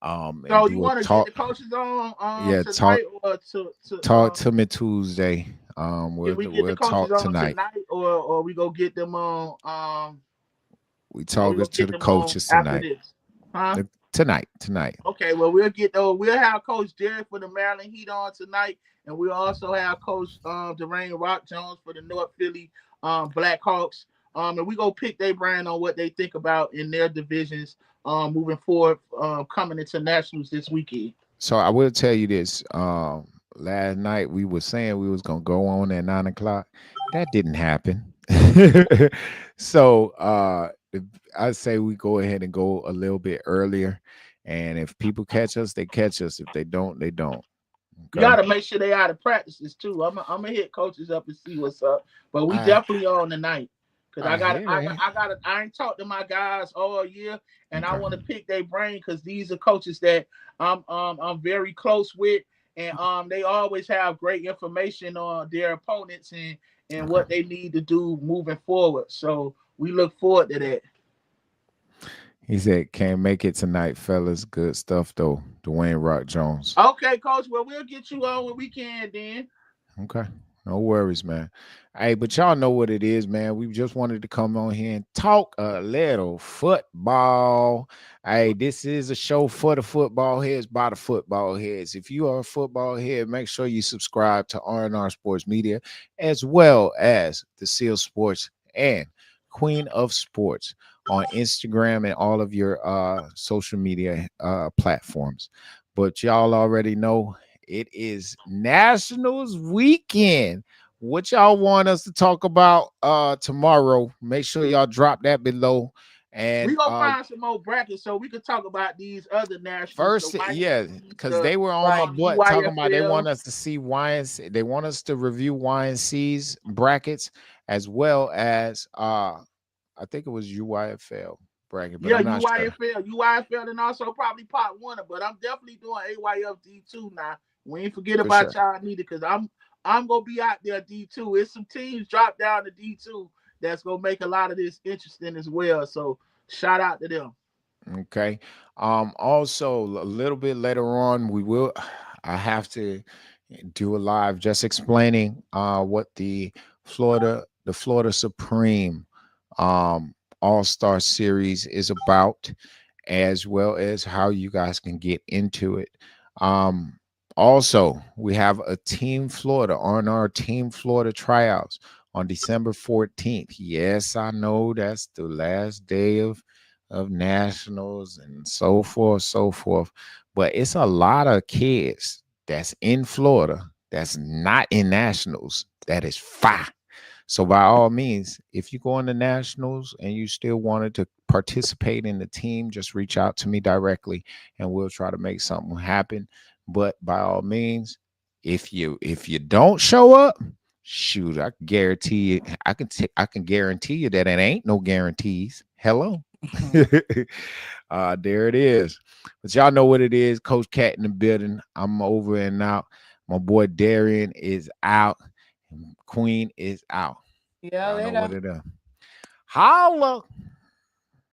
And So you do a want to get talk. the coaches on Yeah, tonight or to talk to me Tuesday. can We'll we get the we'll coaches talk on tonight. tonight or we go get them on We or we talking go to get the them on coaches after tonight. this? Huh? Tonight. Okay, well we'll have Coach Jerry for the Maryland Heat on tonight, and we'll also have Coach Dwayne Rock Jones for the North Philly Blackhawks. And we go pick their brain on what they think about in their divisions moving forward, coming into nationals this weekend. So I will tell you this. Last night we were saying we was gonna go on at 9 o'clock. That didn't happen. So I say we go ahead and go a little bit earlier. And if people catch us, they catch us. If they don't, they don't. You Okay. got to make sure they out of practices too. I'm gonna hit coaches up and see what's up. But we I definitely on tonight because I hear that. I ain't talked to my guys all year, and I Okay. want to pick their brain because these are coaches that I'm very close with, and they always have great information on their opponents and Okay. what they need to do moving forward. So we look forward to that. He said, "Can't make it tonight, fellas. Good stuff though." Dwayne Rock Jones. Okay, coach. Well, we'll get you on when we can then. Okay. No worries, man. Hey, but y'all know what it is, man. We just wanted to come on here and talk a little football. Hey, this is a show for the football heads by the football heads. If you are a football head, make sure you subscribe to R&R Sports Media as well as the Seal Sports and Queen of Sports on Instagram and all of your social media platforms. But y'all already know it is Nationals weekend. What y'all want us to talk about tomorrow? Make sure y'all drop that below. We And gonna find some more brackets so we can talk about these other nationals, the first, yeah, YNCs, because they were on my Right. butt talking about they want UYFL. us to see YNC, they want us to review YNC's brackets as well as I think it was UYFL bracket, but Yeah, I'm not sure. UYFL, and also probably Pot One. But I'm definitely doing AYF D2 now. We ain't forget For about sure. y'all neither, because I'm gonna be out there D2. It's some teams drop down to D2 that's gonna make a lot of this interesting as well. So shout out to them. Okay. Also a little bit later on, we will I have to do a live just explaining what the Florida Supreme All-Star series is about, as well as how you guys can get into it. Um Also, we have a Team Florida on our Team Florida tryouts on December 14th. Yes, I know that's the last day of nationals and so forth. But it's a lot of kids that's in Florida that's not in nationals. That is fine. So by all means, if you go into nationals and you still wanted to participate in the team, just reach out to me directly and we'll try to make something happen. But by all means, if you don't show up, shoot, I can guarantee you, I can guarantee you that it ain't no guarantees. Hello. There it is. But y'all know what it is. Coach Cat in the building. I'm over and out. My boy Darian is out. Queen is out. Yeah, Y'all know what later. it is. Holla.